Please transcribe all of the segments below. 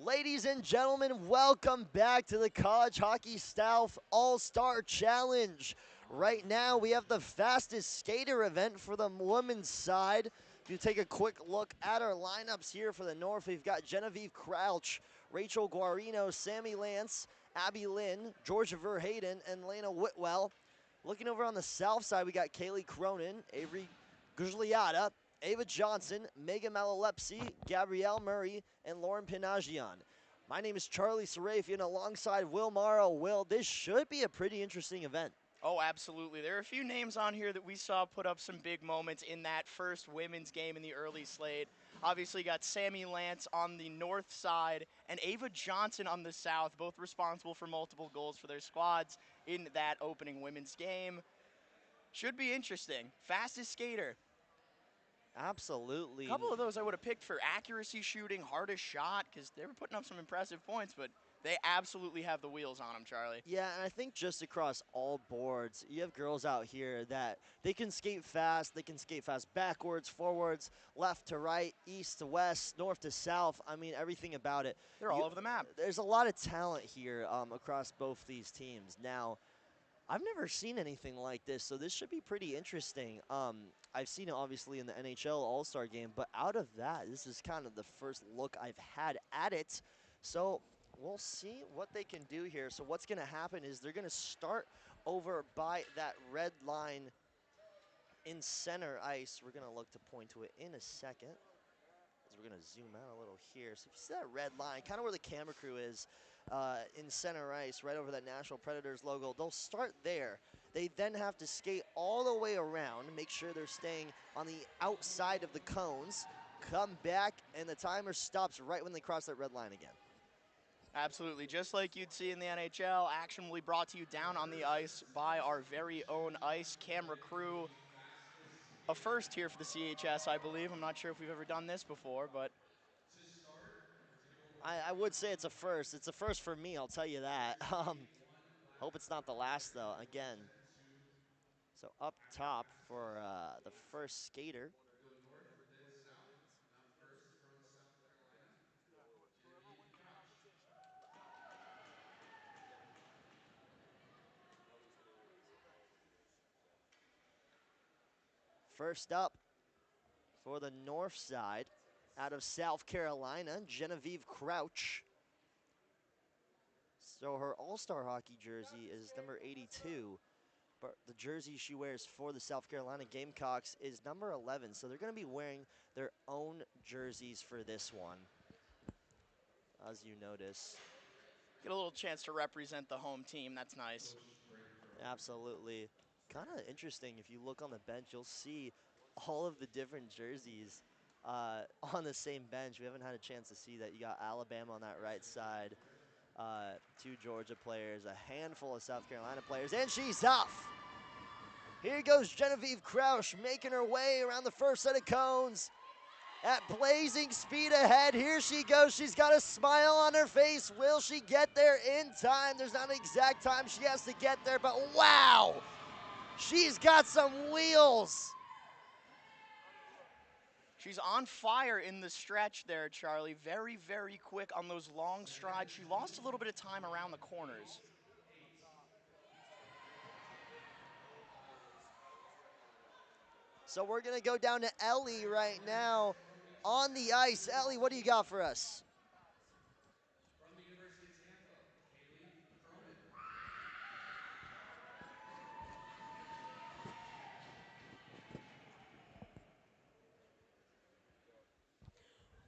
Ladies and gentlemen, welcome back to the College Hockey South All-Star Challenge. Right now, we have the fastest skater event for the women's side. If you take a quick look at our lineups here for the North, we've got Genevieve Crouch, Rachel Guarino, Sammy Lance, Abby Lynn, Georgia Verhayden, and Lena Whitwell. Looking over on the South side, we got Kaylee Cronin, Avery Gugliata, Ava Johnson, Megan Malalepsi, Gabrielle Murray, and Lauren Pinagian. My name is Charlie Sarafian alongside Will Morrow. Will, this should be a pretty interesting event. Oh, absolutely. There are a few names on here that we saw put up some big moments in that first women's game in the early slate. Obviously, you got Sammy Lance on the north side and Ava Johnson on the south, both responsible for multiple goals for their squads in that opening women's game. Should be interesting. Fastest skater. Absolutely. A couple of those I would have picked for accuracy shooting, hardest shot, because they were putting up some impressive points, but they absolutely have the wheels on them, Charlie. Yeah, and I think just across all boards, you have girls out here that they can skate fast. They can skate fast backwards, forwards, left to right, east to west, north to south. I mean, everything about it. They're all over the map. There's a lot of talent here across both these teams. Now, I've never seen anything like this, so this should be pretty interesting. I've seen it obviously in the NHL All-Star Game, but out of that, this is kind of the first look I've had at it. So we'll see what they can do here. So what's going to happen is they're going to start over by that red line in center ice. We're going to look to point to it in a second, as we're going to zoom out a little here. So if you see that red line, kind of where the camera crew is, in center ice, right over that Nashville Predators logo, they'll start there. They then have to skate all the way around, make sure they're staying on the outside of the cones, come back, and the timer stops right when they cross that red line again. Absolutely, just like you'd see in the NHL, action will be brought to you down on the ice by our very own ice camera crew. A first here for the CHS, I believe. I'm not sure if we've ever done this before, but I would say it's a first. It's a first for me, I'll tell you that. Hope it's not the last, though, again. So up top for the first skater. First up for the north side, out of South Carolina, Genevieve Crouch. So her All-Star hockey jersey is number 82, but the jersey she wears for the South Carolina Gamecocks is number 11. So they're going to be wearing their own jerseys for this one, as you notice. get a little chance to represent the home team. That's nice. Absolutely. Kind of interesting. If you look on the bench, you'll see all of the different jerseys on the same bench. We haven't had a chance to see that. You got Alabama on that right side, two Georgia players, a handful of South Carolina players, and she's off. Here goes Genevieve Crouch making her way around the first set of cones. At blazing speed ahead, here she goes. She's got a smile on her face. Will she get there in time? There's not an exact time she has to get there, but wow! She's got some wheels. She's on fire in the stretch there, Charlie. Very, very quick on those long strides. She lost a little bit of time around the corners. So we're going to go down to Ellie right now on the ice. Ellie, what do you got for us?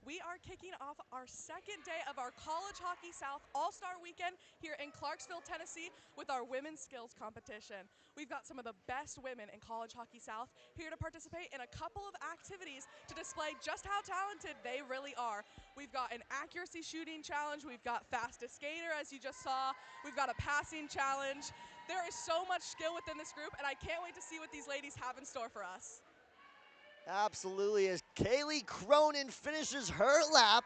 We are kicking off our second day of our College Hockey South All-Star Weekend here in Clarksville, Tennessee with our women's skills competition. We've got some of the best women in College Hockey South here to participate in a couple of activities to display just how talented they really are. We've got an accuracy shooting challenge, we've got fastest skater as you just saw, we've got a passing challenge. There is so much skill within this group, and I can't wait to see what these ladies have in store for us. Absolutely, as Kaylee Cronin finishes her lap.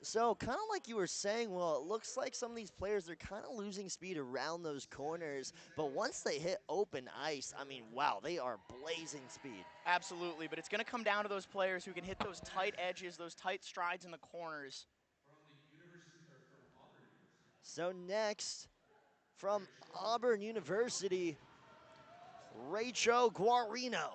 So kind of like you were saying, well, it looks like some of these players, they're kind of losing speed around those corners. But once they hit open ice, I mean, wow, they are blazing speed. Absolutely, but it's going to come down to those players who can hit those tight edges, those tight strides in the corners. So next, from Auburn University, Rachel Guarino.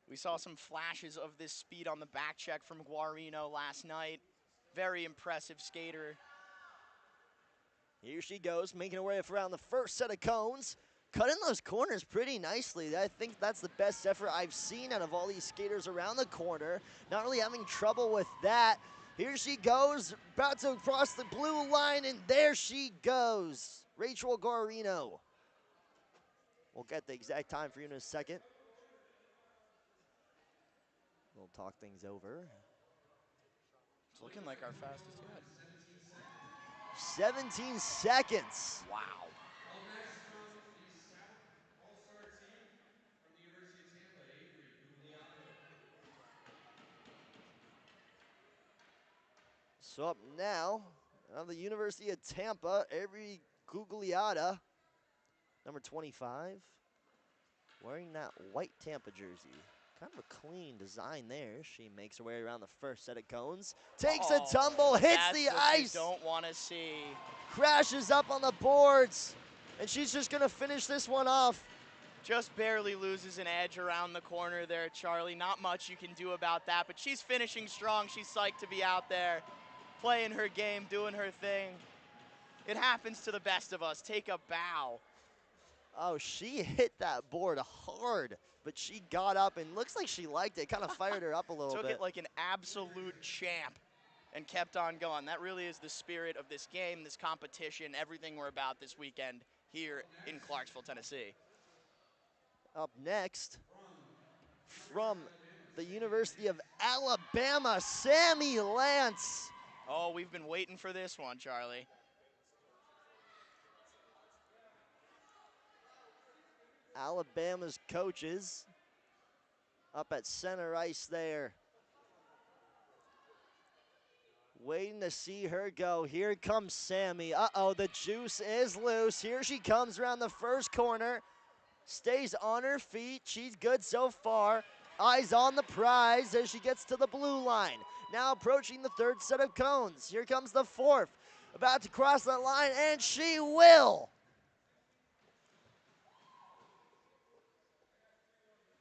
We saw some flashes of this speed on the back check from Guarino last night. Very impressive skater. Here she goes, making her way around the first set of cones. Cutting those corners pretty nicely. I think that's the best effort I've seen out of all these skaters around the corner. Not really having trouble with that. Here she goes, about to cross the blue line, and there she goes. Rachel Guarino. We'll get the exact time for you in a second. We'll talk things over. It's looking like our fastest yet. 17 seconds. Wow. So up now, out of the University of Tampa, Avery Gugliotta, number 25, wearing that white Tampa jersey. Kind of a clean design there. She makes her way around the first set of cones, takes a tumble, hits the ice. You don't want to see. Crashes up on the boards, and she's just gonna finish this one off. Just barely loses an edge around the corner there, Charlie. Not much you can do about that, but she's finishing strong. She's psyched to be out there, playing her game, doing her thing. It happens to the best of us. Take a bow. Oh, she hit that board hard, but she got up and looks like she liked it. Kind of fired her up a little bit. Took it like an absolute champ and kept on going. That really is the spirit of this game, this competition, everything we're about this weekend here in Clarksville, Tennessee. Up next, from the University of Alabama, Sammy Lance. Oh, we've been waiting for this one, Charlie. Alabama's coaches up at center ice there. Waiting to see her go. Here comes Sammy. Uh-oh, the juice is loose. Here she comes around the first corner. Stays on her feet. She's good so far. Eyes on the prize as she gets to the blue line. Now approaching the third set of cones. Here comes the fourth. About to cross that line, and she will.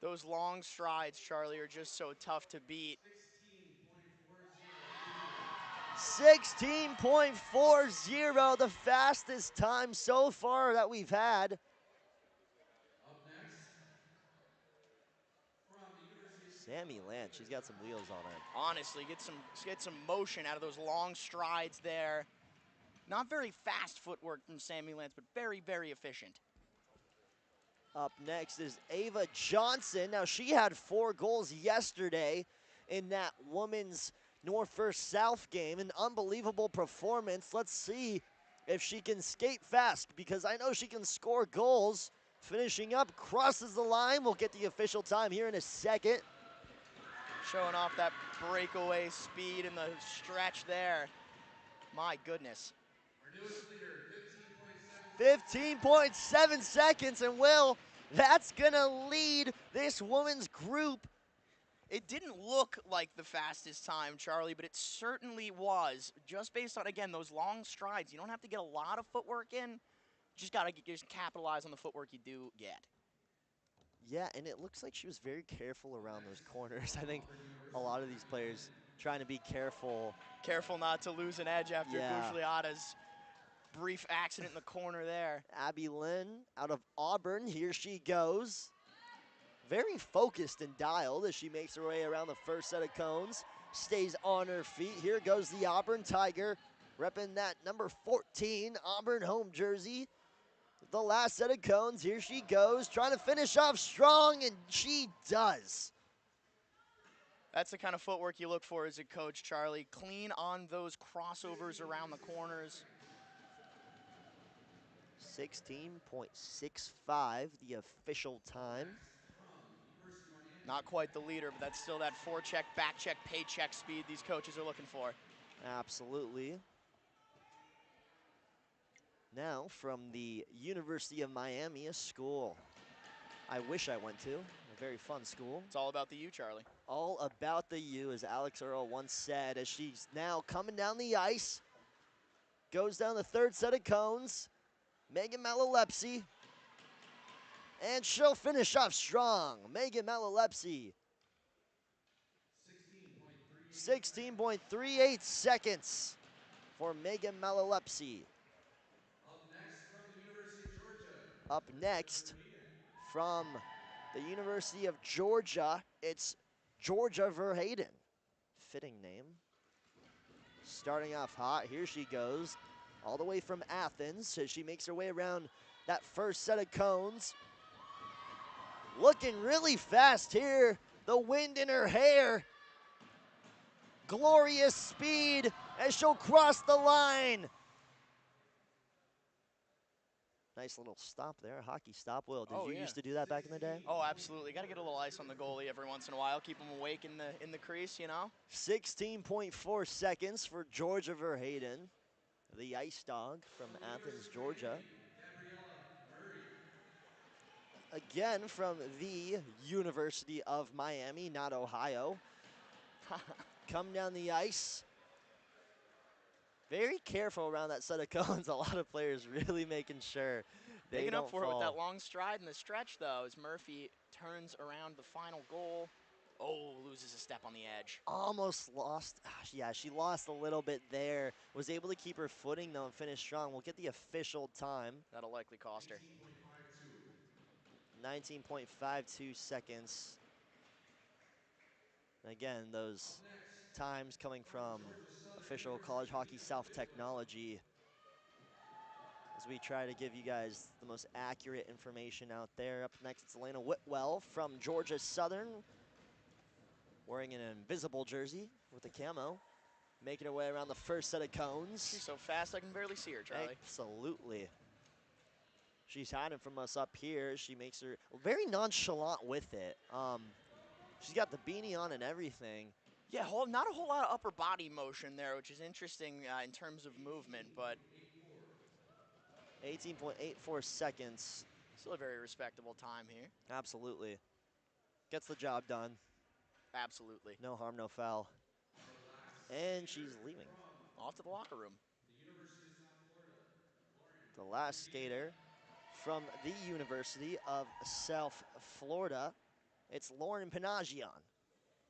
Those long strides, Charlie, are just so tough to beat. 16.40, the fastest time so far that we've had. Sammy Lance, she's got some wheels on her. Honestly, get some motion out of those long strides there. Not very fast footwork from Sammy Lance, but very, very efficient. Up next is Ava Johnson. Now, she had 4 goals yesterday in that women's North vs. South game. An unbelievable performance. Let's see if she can skate fast, because I know she can score goals. Finishing up, crosses the line. We'll get the official time here in a second. Showing off that breakaway speed in the stretch there. My goodness. 15.7 seconds, and Will, that's gonna lead this women's group. It didn't look like the fastest time, Charlie, but it certainly was. Just based on, again, those long strides. You don't have to get a lot of footwork in. You just gotta just capitalize on the footwork you do get. Yeah, and it looks like she was very careful around those corners. I think a lot of these players trying to be careful. Careful not to lose an edge after Gugliotta's brief accident in the corner there. Abby Lynn out of Auburn, here she goes. Very focused and dialed as she makes her way around the first set of cones. Stays on her feet. Here goes the Auburn Tiger, repping that number 14 Auburn home jersey. The last set of cones, here she goes, trying to finish off strong, and she does. That's the kind of footwork you look for as a coach, Charlie. Clean on those crossovers around the corners. 16.65, the official time. Not quite the leader, but that's still that forecheck, back check, pay check speed these coaches are looking for. Absolutely. Now from the University of Miami, a school I wish I went to. A very fun school. It's all about the U, Charlie. All about the U, as Alex Earl once said, as she's now coming down the ice. Goes down the third set of cones. Megan Malalepsy. And she'll finish off strong. Megan Malalepsy. 16.38 seconds for Megan Malalepsy. Up next from the University of Georgia, it's Georgia Verheyden. Fitting name. Starting off hot, here she goes. All the way from Athens as she makes her way around that first set of cones. Looking really fast here. The wind in her hair. Glorious speed as she'll cross the line. Nice little stop there, a hockey stop. Will, did you used to do that back in the day? Oh, absolutely. Got to get a little ice on the goalie every once in a while, keep him awake in the crease, you know? 16.4 seconds for Georgia Verheyden, the ice dog from Athens, Georgia. Again from the University of Miami, not Ohio. Come down the ice. Very careful around that set of cones. A lot of players really making sure they Making don't up for fall. it with that long stride in the stretch, though, as Murphy turns around the final goal. Oh, loses a step on the edge. Almost lost. Yeah, she lost a little bit there. Was able to keep her footing, though, and finish strong. We'll get the official time. That'll likely cost her. 19.52 seconds. Again, those times coming from official College Hockey South technology as we try to give you guys the most accurate information out there. Up next, it's Elena Whitwell from Georgia Southern, wearing an invisible jersey with a camo, making her way around the first set of cones. She's so fast I can barely see her, Charlie. Absolutely. She's hiding from us up here. She makes her very nonchalant with it. She's got the beanie on and everything. Yeah, not a whole lot of upper body motion there, which is interesting in terms of movement, but 18.84 seconds. Still a very respectable time here. Absolutely. Gets the job done. Absolutely. No harm, no foul. And she's leaving. Off to the locker room. The last skater from the University of South Florida, it's Lauren Panagion,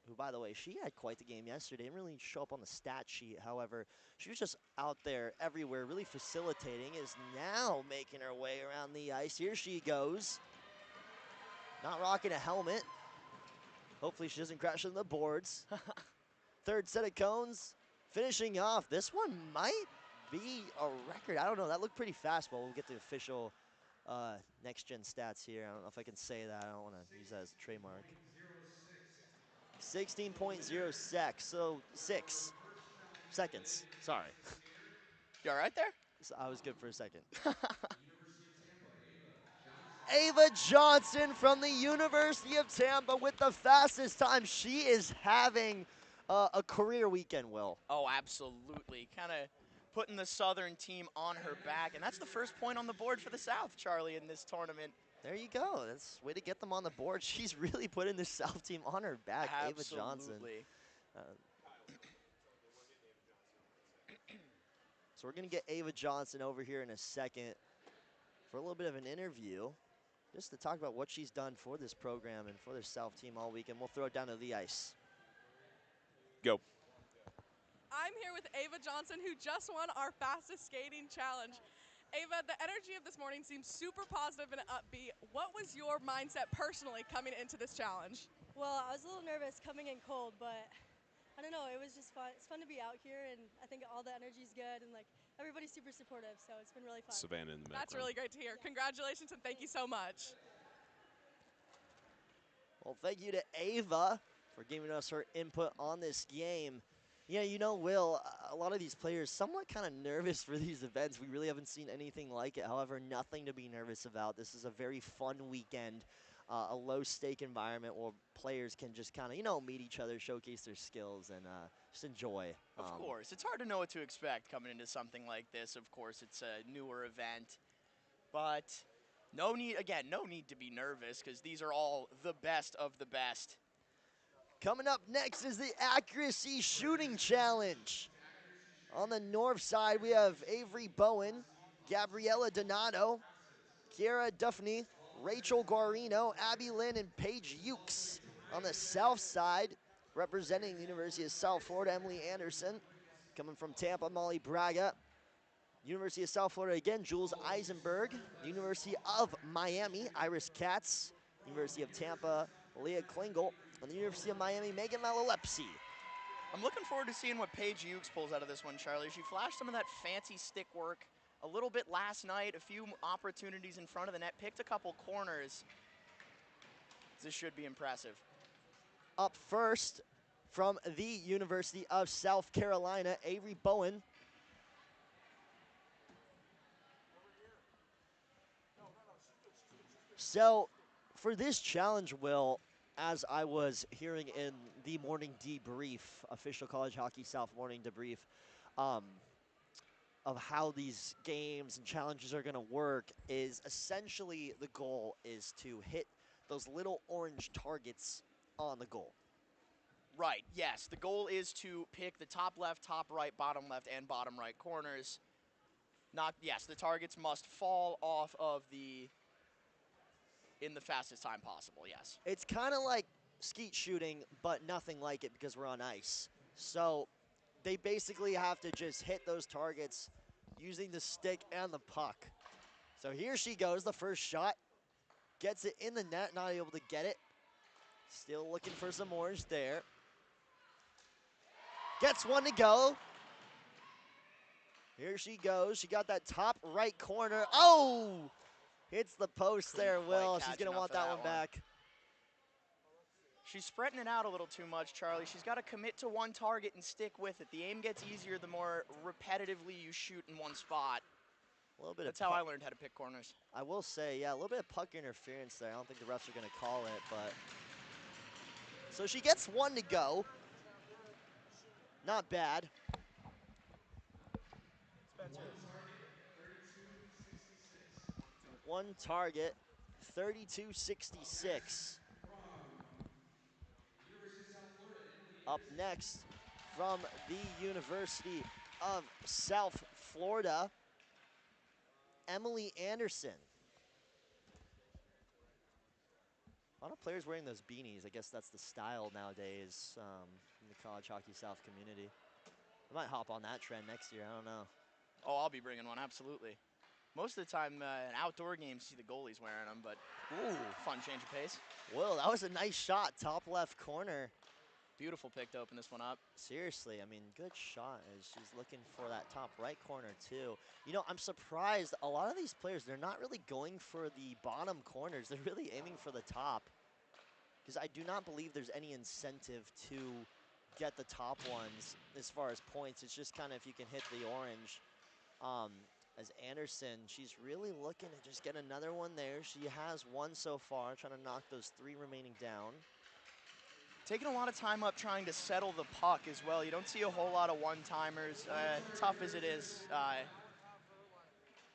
who, by the way, she had quite the game yesterday. Didn't really show up on the stat sheet. However, she was just out there everywhere, really facilitating, is now making her way around the ice. Here she goes. Not rocking a helmet. Hopefully she doesn't crash into the boards. Third set of cones. Finishing off. This one might be a record. I don't know. That looked pretty fast, but we'll get the official next-gen stats here. I don't know if I can say that. I don't want to use that as a trademark. 16.06, so 6 seconds. Sorry. You all right there? So I was good for a second. Ava Johnson from the University of Tampa with the fastest time. She is having a career weekend, Will. Oh, absolutely. Kind of putting the Southern team on her back. And that's the first point on the board for the South, Charlie, in this tournament. There you go. That's a way to get them on the board. She's really putting the South team on her back, Ava Johnson. So we're going to get Ava Johnson over here in a second for a little bit of an interview, just to talk about what she's done for this program and for the South team all weekend. We'll throw it down to the ice. Go. I'm here with Ava Johnson, who just won our fastest skating challenge. Ava, the energy of this morning seems super positive and upbeat. What was your mindset personally coming into this challenge? Well, I was a little nervous coming in cold, but I don't know, it was just fun. It's fun to be out here, and I think all the energy's good, and like everybody's super supportive, so it's been really fun. Savannah in the background. That's really great to hear. Congratulations, and thank you so much. Well, thank you to Ava for giving us her input on this game. Yeah, you know, Will, a lot of these players somewhat kind of nervous for these events. We really haven't seen anything like it. However, nothing to be nervous about. This is a very fun weekend, a low-stake environment where players can just kind of, you know, meet each other, showcase their skills, and just enjoy. Of course. It's hard to know what to expect coming into something like this. Of course, it's a newer event. But no need to be nervous because these are all the best of the best. Coming up next is the Accuracy Shooting Challenge. On the north side, we have Avery Bowen, Gabriella Donato, Kiara Duffney, Rachel Guarino, Abby Lynn, and Paige Ukes. On the south side, representing the University of South Florida, Emily Anderson. Coming from Tampa, Molly Braga. University of South Florida again, Jules Eisenberg. University of Miami, Iris Katz. University of Tampa, Leah Klingel. And the University of Miami, Megan Malalepsy. I'm looking forward to seeing what Paige Ukes pulls out of this one, Charlie. She flashed some of that fancy stick work a little bit last night, a few opportunities in front of the net, picked a couple corners. This should be impressive. Up first from the University of South Carolina, Avery Bowen. So for this challenge, Will, as I was hearing in the morning debrief, official College Hockey South morning debrief, of how these games and challenges are going to work, is essentially the goal is to hit those little orange targets on the goal. Right, yes. The goal is to pick the top left, top right, bottom left, and bottom right corners. Yes, the targets must fall off of in the fastest time possible, yes. It's kind of like skeet shooting, but nothing like it because we're on ice. So they basically have to just hit those targets using the stick and the puck. So here she goes, the first shot. Gets it in the net, not able to get it. Still looking for some orange there. Gets one to go. Here she goes. She got that top right corner. Oh! Hits the post there, Will. She's going to want that one back. She's spreading it out a little too much, Charlie. She's got to commit to one target and stick with it. The aim gets easier the more repetitively you shoot in one spot. That's how I learned how to pick corners. I will say, yeah, a little bit of puck interference there. I don't think the refs are going to call it, but. So she gets one to go. Not bad. One target, 32-66. Up next from the University of South Florida, Emily Anderson. A lot of players wearing those beanies. I guess that's the style nowadays in the College Hockey South community. I might hop on that trend next year. I don't know. Oh, I'll be bringing one, absolutely. Most of the time, in outdoor games, see the goalies wearing them, but ooh, fun change of pace. Whoa, that was a nice shot, top left corner. Beautiful pick to open this one up. Seriously, I mean, good shot as she's looking for that top right corner, too. You know, I'm surprised. A lot of these players, they're not really going for the bottom corners. They're really aiming for the top. Because I do not believe there's any incentive to get the top ones as far as points. It's just kind of if you can hit the orange. As Anderson, she's really looking to just get another one there. She has one so far, trying to knock those three remaining down. Taking a lot of time up trying to settle the puck as well. You don't see a whole lot of one-timers, tough as it is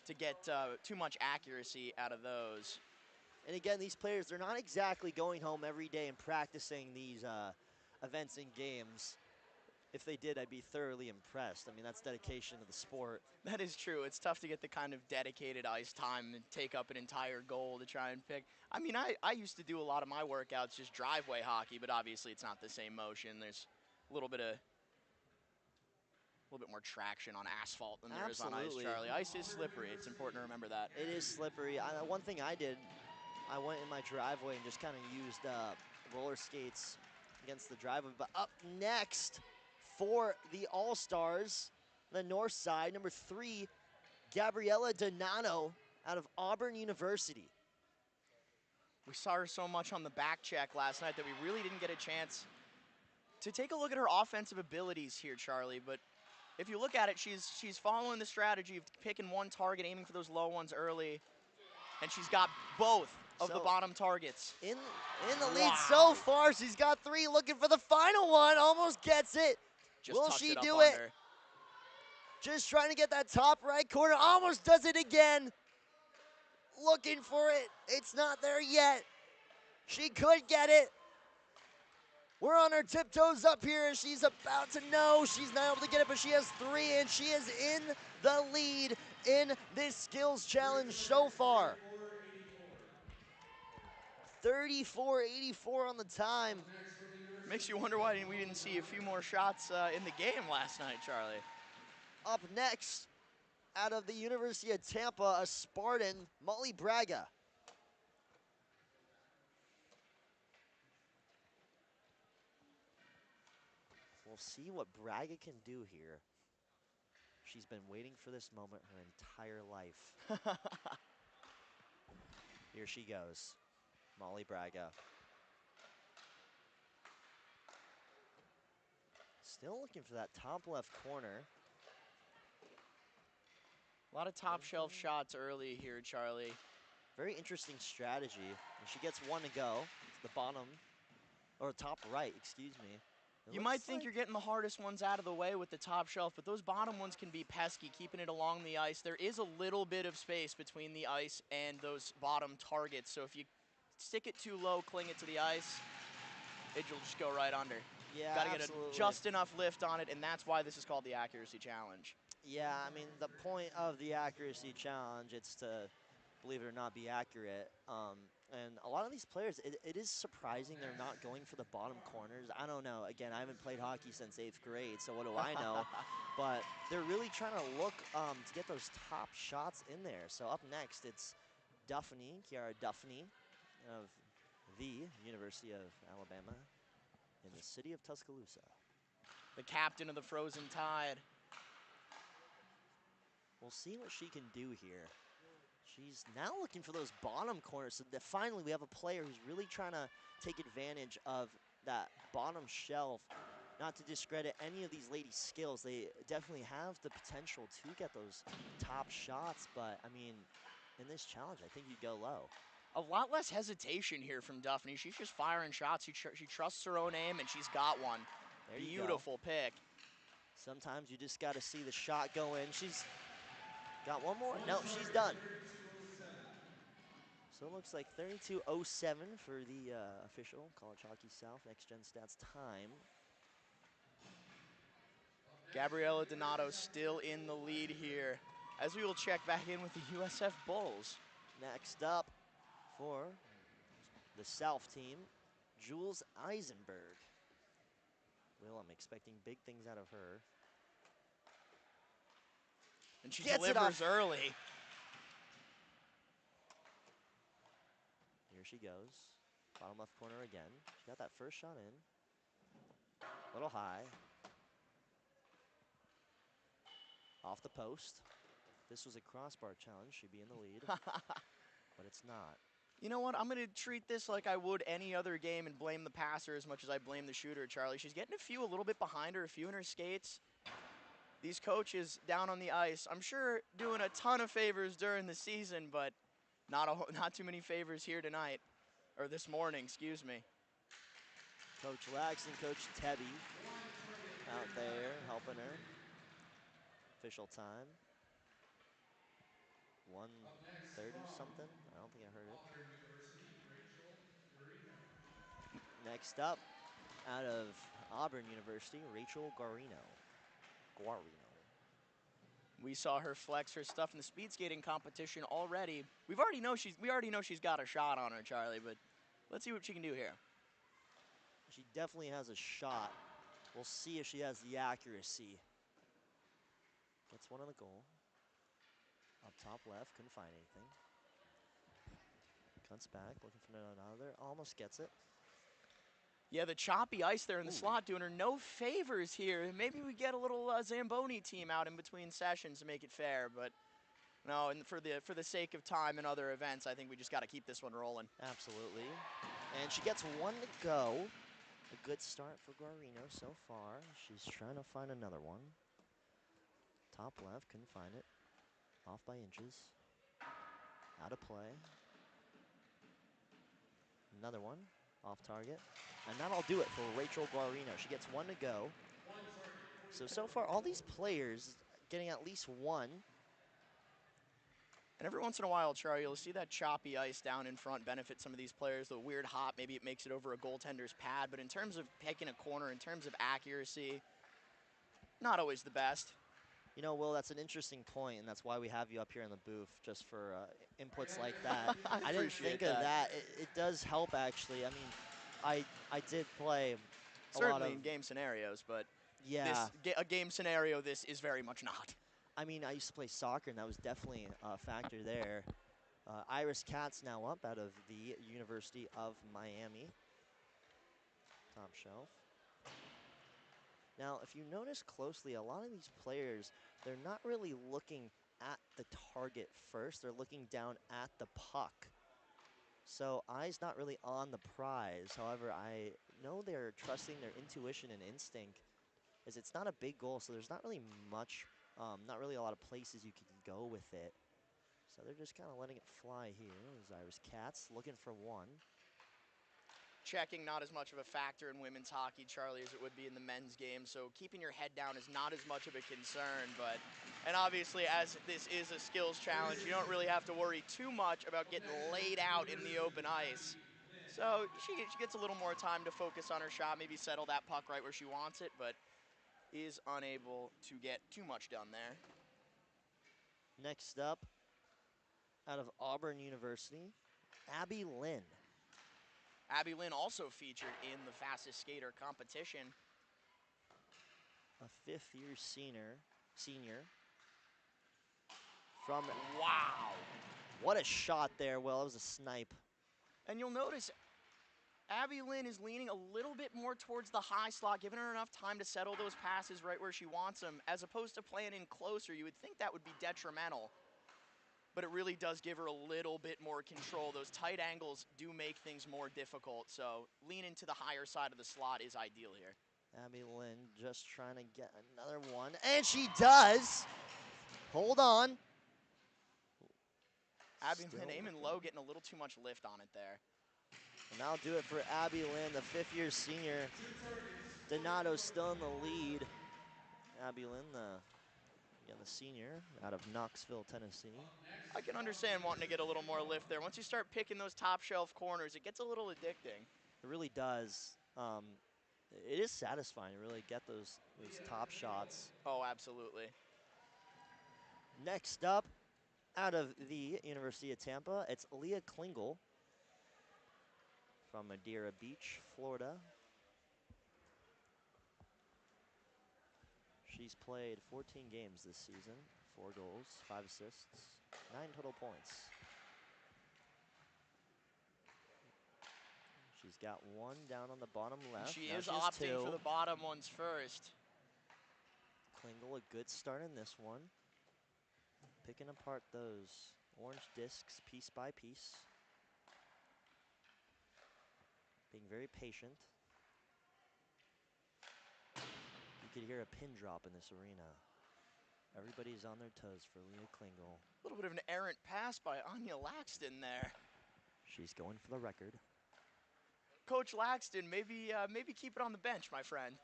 to get too much accuracy out of those. And again, these players, they're not exactly going home every day and practicing these events and games. If they did, I'd be thoroughly impressed. I mean, that's dedication to the sport. That is true. It's tough to get the kind of dedicated ice time and take up an entire goal to try and pick. I mean, I used to do a lot of my workouts just driveway hockey, but obviously it's not the same motion. There's a little bit more traction on asphalt than there is on ice, Charlie. Ice is slippery. It's important to remember that. It is slippery. One thing I did, I went in my driveway and just kind of used roller skates against the driveway. But up next for the All-Stars, the north side, number 3, Gabriella Donato out of Auburn University. We saw her so much on the back check last night that we really didn't get a chance to take a look at her offensive abilities here, Charlie. But if you look at it, she's following the strategy of picking one target, aiming for those low ones early, and she's got both of the bottom targets. In the lead so far, she's got 3, looking for the final one, almost gets it. Will she do it? Just trying to get that top right corner, almost does it again. Looking for it, it's not there yet. She could get it. We're on her tiptoes up here, and she's about to know. She's not able to get it, but she has 3, and she is in the lead in this skills challenge so far. 34.84 on the time. Makes you wonder why we didn't see a few more shots in the game last night, Charlie. Up next, out of the University of Tampa, a Spartan, Molly Braga. We'll see what Braga can do here. She's been waiting for this moment her entire life. Here she goes, Molly Braga. Still looking for that top left corner. A lot of top shelf shots early here, Charlie. Very interesting strategy. And she gets 1 to go. It's the bottom, or top right, excuse me. You might think you're getting the hardest ones out of the way with the top shelf, but those bottom ones can be pesky, keeping it along the ice. There is a little bit of space between the ice and those bottom targets, so if you stick it too low, cling it to the ice, it'll just go right under. Yeah, Got to get absolutely. just enough lift on it, and that's why this is called the accuracy challenge. Yeah, I mean, the point of the accuracy challenge, it's to, believe it or not, be accurate. And a lot of these players, it is surprising they're not going for the bottom corners. I don't know. Again, I haven't played hockey since 8th grade, so what do I know? But they're really trying to look to get those top shots in there. So up next, it's Duffney, Kiara Duffney of the University of Alabama in the city of Tuscaloosa. The captain of the Frozen Tide. We'll see what she can do here. She's now looking for those bottom corners, so that finally we have a player who's really trying to take advantage of that bottom shelf. Not to discredit any of these ladies' skills, they definitely have the potential to get those top shots, but I mean, in this challenge, I think you go low. A lot less hesitation here from Duffney. She's just firing shots. She trusts her own aim, and she's got one. There you Beautiful pick. Sometimes you just got to see the shot go in. She's got one more. No, she's done. So it looks like 32.07 for the official College Hockey South Next Gen Stats time. Gabriella Donato still in the lead here, as we will check back in with the USF Bulls. Next up for the South team, Jules Eisenberg. Well, I'm expecting big things out of her. And she Gets delivers early. Here she goes. Bottom left corner again. She got that first shot in. A little high. Off the post. This was a crossbar challenge. She'd be in the lead. But it's not. You know what? I'm going to treat this like I would any other game and blame the passer as much as I blame the shooter, Charlie. She's getting a little bit behind her, a few in her skates. These coaches down on the ice, I'm sure doing a ton of favors during the season, but not too many favors here tonight, or this morning, excuse me. Coach Lax and Coach Tebby out there helping her. Official time. 1:30 something. I don't think I heard it. Next up, out of Auburn University, Rachel Guarino. We saw her flex her stuff in the speed skating competition already. We already know she's got a shot on her, Charlie, but let's see what she can do here. She definitely has a shot. We'll see if she has the accuracy. Gets one on the goal. Up top left, couldn't find anything. Cuts back, looking for another. Almost gets it. Yeah, the choppy ice there in the slot doing her no favors here. Maybe we get a little Zamboni team out in between sessions to make it fair, but no, and for the sake of time and other events, I think we just got to keep this one rolling. Absolutely. And she gets 1 to go. A good start for Guarino so far. She's trying to find another one. Top left, couldn't find it. Off by inches. Out of play. Another one. Off target. And that'll do it for Rachel Guarino. She gets 1 to go. So far, all these players getting at least one. And every once in a while, Charlie, you'll see that choppy ice down in front benefit some of these players. The weird hop, maybe it makes it over a goaltender's pad. But in terms of picking a corner, in terms of accuracy, not always the best. You know, Will, that's an interesting point, and that's why we have you up here in the booth, just for inputs like that. I didn't think of that. It does help, actually. I mean, I did play a lot Certainly of in game scenarios, but yeah. a game scenario, this is very much not. I mean, I used to play soccer, and that was definitely a factor there. Iris Katz now up out of the University of Miami. Top shelf. Now, if you notice closely, a lot of these players, they're not really looking at the target first. They're looking down at the puck. So eyes not really on the prize. However, I know they're trusting their intuition and instinct, as it's not a big goal, so there's not really much, not really a lot of places you can go with it. So they're just kind of letting it fly here. There's Iris Katz looking for one. Checking not as much of a factor in women's hockey, Charlie, as it would be in the men's game. So keeping your head down is not as much of a concern. And obviously, as this is a skills challenge, you don't really have to worry too much about getting laid out in the open ice. So she gets a little more time to focus on her shot, maybe settle that puck right where she wants it, but is unable to get too much done there. Next up, out of Auburn University, Abby Lynn. Abby Lynn also featured in the fastest skater competition. A fifth-year senior. From wow. What a shot there, Will. It was a snipe. And you'll notice Abby Lynn is leaning a little bit more towards the high slot, giving her enough time to settle those passes right where she wants them, as opposed to playing in closer. You would think that would be detrimental, but it really does give her a little bit more control. Those tight angles do make things more difficult, so leaning to the higher side of the slot is ideal here. Abby Lynn just trying to get another one, and she does. Hold on. Abby Lynn aiming low, getting a little too much lift on it there. And that'll do it for Abby Lynn, the fifth-year senior. Donato still in the lead. Abby Lynn, again, the senior out of Knoxville, Tennessee. I can understand wanting to get a little more lift there. Once you start picking those top shelf corners, it gets a little addicting. It really does. It is satisfying to really get those top shots. Oh, absolutely. Next up, out of the University of Tampa, it's Leah Klingel from Madeira Beach, Florida. She's played 14 games this season, 4 goals, 5 assists, 9 total points. She's got one down on the bottom left. She is opting for the bottom ones first. Klingel, a good start in this one. Picking apart those orange discs piece by piece. Being very patient. You could hear a pin drop in this arena. Everybody's on their toes for Leah Klingel. A little bit of an errant pass by Anya Laxton there. She's going for the record. Coach Laxton, maybe keep it on the bench, my friend.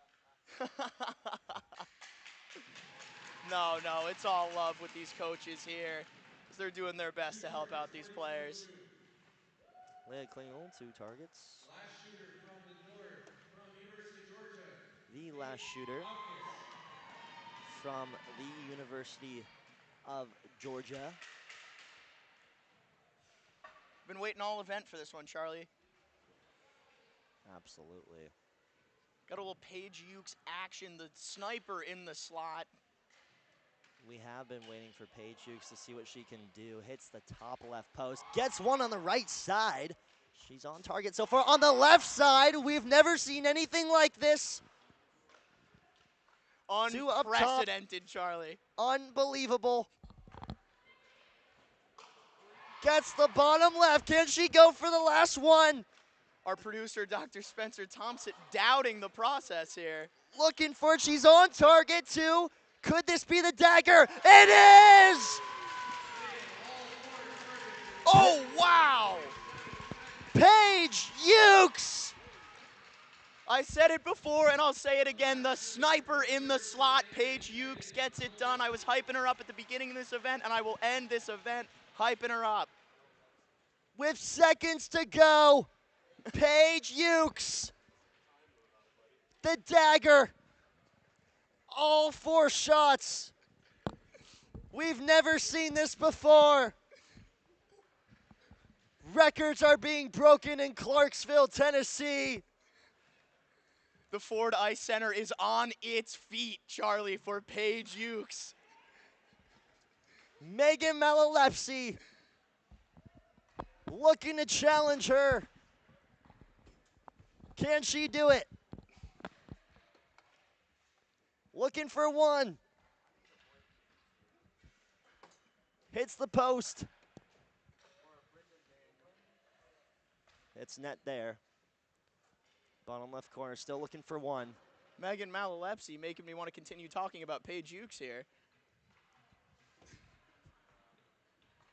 No, it's all love with these coaches here, because they're doing their best to help out these players. Leah Klingel, 2 targets. Last shooter from the north, from University of Georgia. The last shooter from the University of Georgia. Been waiting all event for this one, Charlie. Absolutely. Got a little Paige Ukes action, the sniper in the slot. We have been waiting for Paige Ukes to see what she can do. Hits the top left post, gets one on the right side. She's on target so far. On the left side, we've never seen anything like this. Unprecedented, Charlie. Unbelievable. Gets the bottom left. Can she go for the last one? Our producer, Dr. Spencer Thompson, doubting the process here. Looking for it. She's on target too. Could this be the dagger? It is! Oh, wow! Paige Ukes! I said it before and I'll say it again. The sniper in the slot, Paige Ukes, gets it done. I was hyping her up at the beginning of this event, and I will end this event hyping her up. With seconds to go, Paige Ukes, the dagger, all 4 shots. We've never seen this before. Records are being broken in Clarksville, Tennessee. The Ford Ice Center is on its feet, Charlie, for Paige Ukes. Megan Malalepsy looking to challenge her. Can she do it? Looking for one. Hits the post. It's net there. Bottom left corner, still looking for one. Megan Malalepsy making me want to continue talking about Paige Ukes here.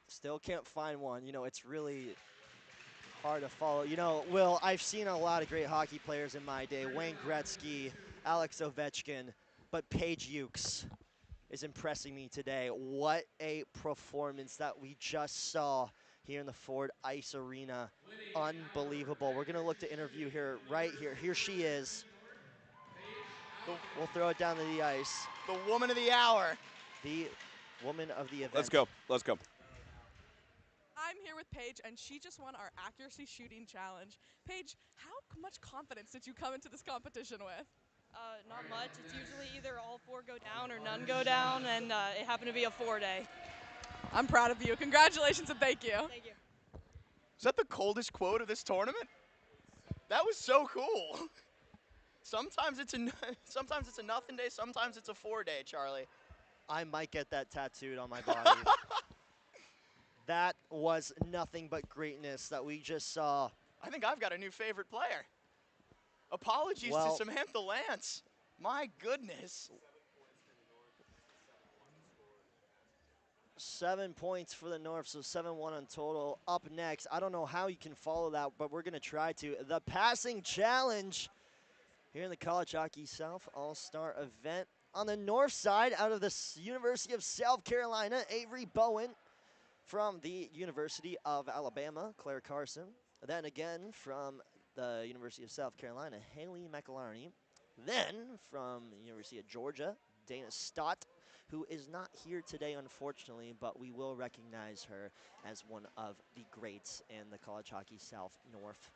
Still can't find one. You know, it's really hard to follow. You know, Will, I've seen a lot of great hockey players in my day. Wayne Gretzky, Alex Ovechkin, but Paige Ukes is impressing me today. What a performance that we just saw here in the Ford Ice Arena. Unbelievable. We're going to look to interview her right here. Here she is. We'll throw it down to the ice. The woman of the hour. The woman of the event. Let's go. Let's go. I'm here with Paige, and she just won our accuracy shooting challenge. Paige, how much confidence did you come into this competition with? Not much. It's usually either all 4 go down or none go down, and it happened to be a 4-day. I'm proud of you. Congratulations and thank you. Thank you. Is that the coldest quote of this tournament? That was so cool. Sometimes it's a nothing day, sometimes it's a 4-day, Charlie. I might get that tattooed on my body. That was nothing but greatness that we just saw. I think I've got a new favorite player. Apologies Well, to Samantha Lance. My goodness. 7 points for the North, so 7-1 on total. Up next, I don't know how you can follow that, but we're going to try to. The passing challenge here in the College Hockey South All-Star event. On the north side, out of the University of South Carolina, Avery Bowen. From the University of Alabama, Claire Carson. Then again from the University of South Carolina, Haley McElharney. Then from the University of Georgia, Dana Stott, who is not here today, unfortunately, but we will recognize her as one of the greats in the College Hockey South North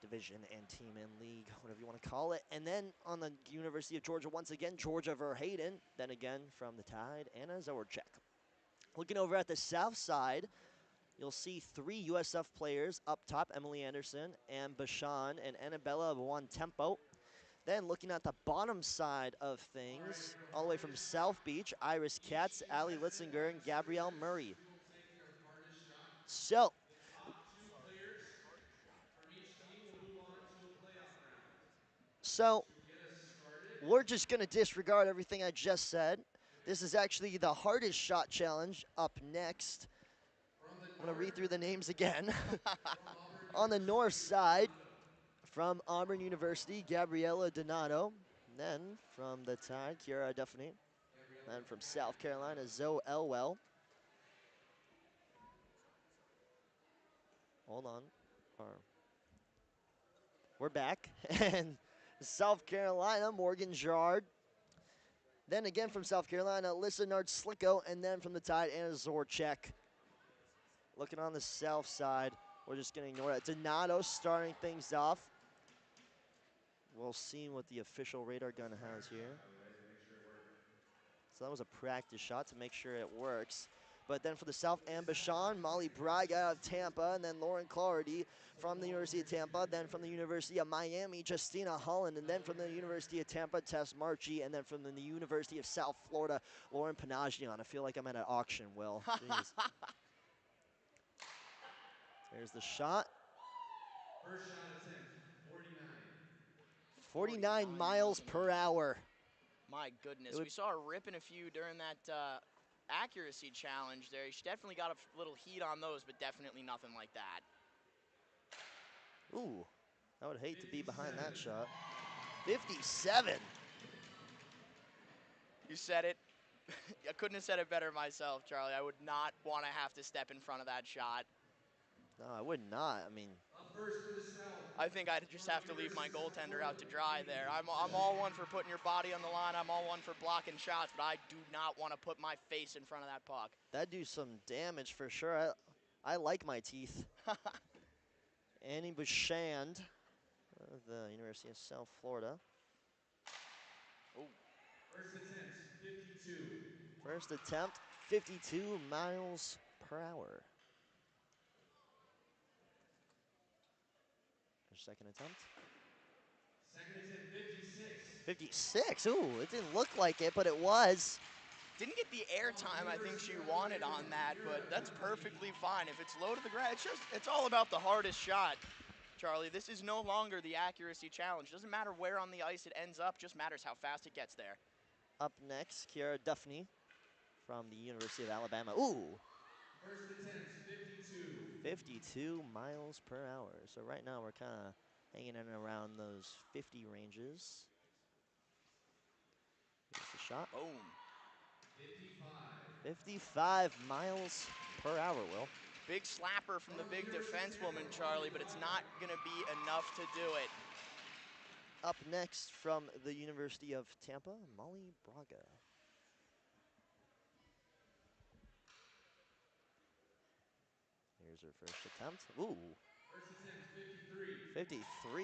Division and Team and League, whatever you want to call it. And then on the University of Georgia, once again, Georgia Verheyden. Then again from the Tide, Anna Zawarczyk. Looking over at the south side, you'll see 3 USF players up top, Emily Anderson, Ann Bashan, and Annabella Buontempo. Then looking at the bottom side of things, all the way from South Beach, Iris Katz, Allie Litzinger, and Gabrielle Murray. So, we're just going to disregard everything I just said. This is actually the hardest shot challenge up next. I'm going to read through the names again. On the north side, from Auburn University, Gabriella Donato. Then from the Tide, Kiara Duffney. Then from South Carolina, Zoe Elwell. Hold on. We're back. And South Carolina, Morgan Gerard. Then again from South Carolina, Alyssa Nard-Slicko, and then from the Tide, Anna Zawarczyk. Looking on the south side, we're just going to ignore that. Donato starting things off. We'll see what the official radar gun has here. So that was a practice shot to make sure it works. But then for the South, Ann Bashan, Molly Braga out of Tampa, and then Lauren Clardy from the University of Tampa, then from the University of Miami, Justina Holland, and then from the University of Tampa, Tess Marchi, and then from the University of South Florida, Lauren Panagion. I feel like I'm at an auction, Will. Jeez. There's the shot. First shot attempt, 49 miles per hour. My goodness. We saw her ripping a few during that accuracy challenge there. She definitely got a little heat on those, but definitely nothing like that. Ooh, I would hate to be behind that shot. 57. You said it. I couldn't have said it better myself, Charlie. I would not want to have to step in front of that shot. No, I would not. I mean, Up first for the South. I think I'd just have to leave my goaltender out to dry there. I'm all one for putting your body on the line. I'm all one for blocking shots, but I do not want to put my face in front of that puck. that'd do some damage for sure. I like my teeth. Annie Bouchand of the University of South Florida. First attempt, 52. First attempt, 52 miles per hour. Her second attempt. Second attempt, 56. 56, ooh, it didn't look like it, but it was. Didn't get the air time I think she wanted on that, but that's perfectly fine. If it's low to the ground, it's all about the hardest shot, Charlie. This is no longer the accuracy challenge. Doesn't matter where on the ice it ends up, just matters how fast it gets there. Up next, Kiara Duffney from the University of Alabama. Ooh, First attempt, 52. 52 miles per hour. So right now we're kind of hanging in around those 50 ranges. Here's the shot. Boom. 55. 55 miles per hour, Will. Big slapper from the big defensewoman, Charlie, but it's not going to be enough to do it. Up next from the University of Tampa, Molly Braga. Here's her first attempt. Ooh, First attempt, 53. 53.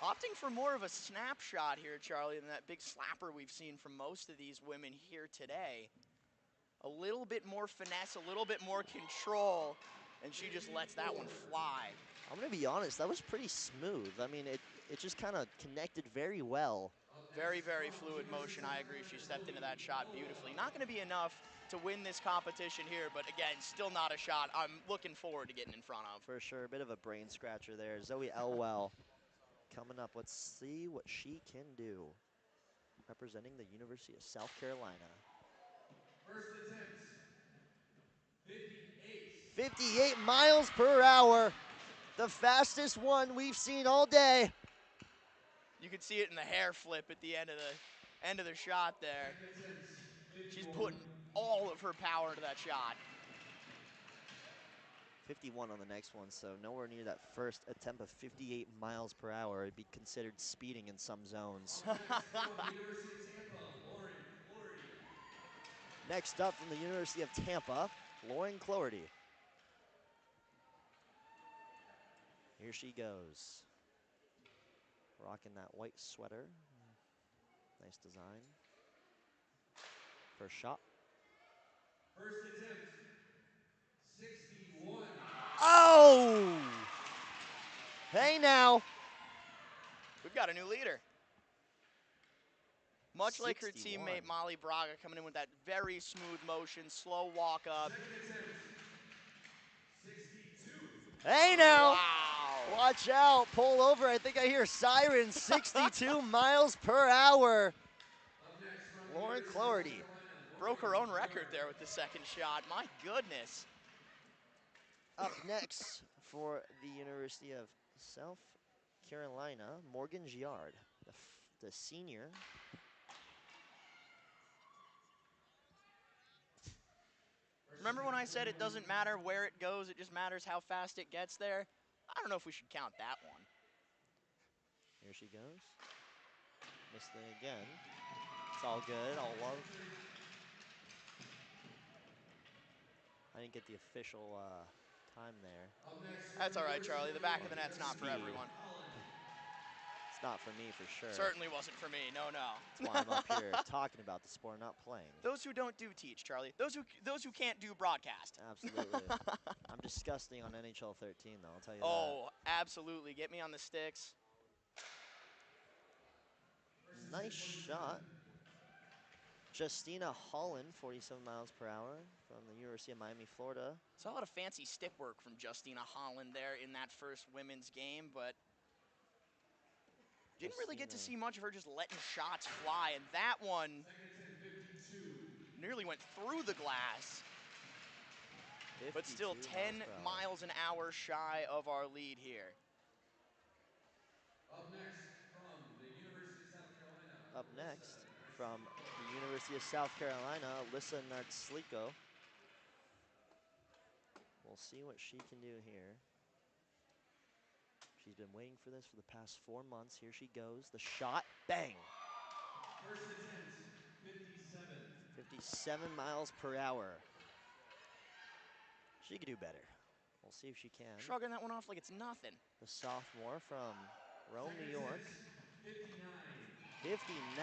Opting for more of a snapshot here, Charlie, than that big slapper we've seen from most of these women here today. A little bit more finesse, a little bit more control, and she just lets that one fly. I'm going to be honest, that was pretty smooth. I mean, it just kind of connected very well. Very, very fluid motion. I agree. She stepped into that shot beautifully. Not going to be enough to win this competition here, but again, still not a shot I'm looking forward to getting in front of. For sure, a bit of a brain scratcher there. Zoe Elwell coming up. Let's see what she can do. Representing the University of South Carolina. First attempt, 58. 58 miles per hour. The fastest one we've seen all day. You could see it in the hair flip at the end of the shot there. She's putting all of her power into that shot. 51 on the next one, so nowhere near that first attempt of 58 miles per hour. It'd be considered speeding in some zones. Next up from the University of Tampa, Lauren Cloherty. Here she goes. Rocking that white sweater. Nice design. First shot. First attempt, 61. Oh! Hey now. We've got a new leader. Much like her 61. teammate Molly Braga coming in with that very smooth motion, slow walk up. Second attempt, 62. Hey now. Wow. Watch out. Pull over. I think I hear sirens. 62 miles per hour. Up next from Lauren University of Cloherty. South Carolina, Broke her own record there with the second shot. My goodness. Up next for the University of South Carolina, Morgan Giard, the senior. Remember when I said it doesn't matter where it goes, it just matters how fast it gets there? I don't know if we should count that one. Here she goes. Missed it again. It's all good. All love. I didn't get the official time there. Up next from That's all right, University Charlie. of The back of New the net's not for Speed. everyone. It's not for me for sure. Certainly wasn't for me. No, no. That's why I'm up here talking about the sport, not playing. Those who don't do teach, Charlie. Those who can't do broadcast. Absolutely. I'm disgusting on NHL 13, though. I'll tell you Oh, absolutely. Get me on the sticks. that. Nice shot. Justina Holland, 47 miles per hour from the University of Miami, Florida. Saw a lot of fancy stick work from Justina Holland there in that first women's game, but didn't really get to see much of her just letting shots fly, and that one nearly went through the glass. But still 52 10 miles per hour. miles an hour shy of our lead here. Up next from the University of South Carolina. Up next from the University of South Carolina, Alyssa Nartsliko. We'll see what she can do here. She's been waiting for this for the past 4 months. Here she goes. The shot. Bang! First attempt, 57. 57 miles per hour. She could do better. We'll see if she can. Shrugging that one off like it's nothing. The sophomore from Rome, Second New York. attempt, 59. 59.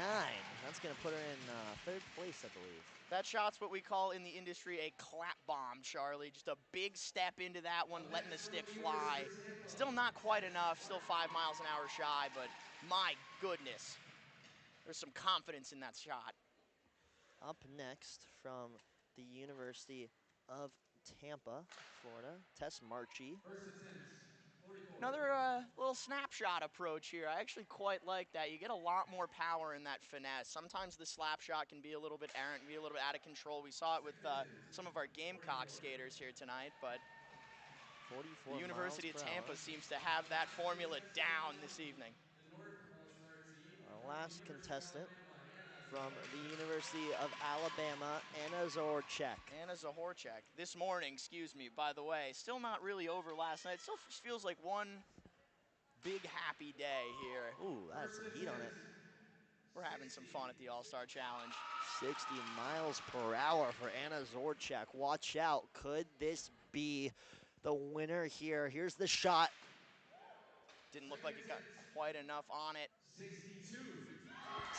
That's going to put her in third place, I believe. That shot's what we call in the industry a clap bomb, Charlie. Just a big step into that one, letting the stick fly. Still not quite enough, still 5 miles an hour shy, but my goodness. There's some confidence in that shot. Up next from the University of Tampa, Florida, Tess Marchi. First attempt, 44. Another little snapshot approach here. I actually quite like that. You get a lot more power in that finesse. Sometimes the slap shot can be a little bit errant, be a little bit out of control. We saw it with some of our Gamecock skaters here tonight, but 44 the University of miles per Tampa hour. seems to have that formula down this evening. The North All-Star team. Our last University of contestant Alabama, Anna from Zorchak. the University of Alabama, Anna Zorchak. Anna Zahorchak, this morning, excuse me, by the way, still not really over last night. Still feels like one big happy day here. Ooh, that had some heat on it. We're having some fun at the All-Star Challenge. 60 miles per hour for Anna Zorchak. Watch out. Could this be the winner here? Here's the shot. Didn't look like it got quite enough on it. 62.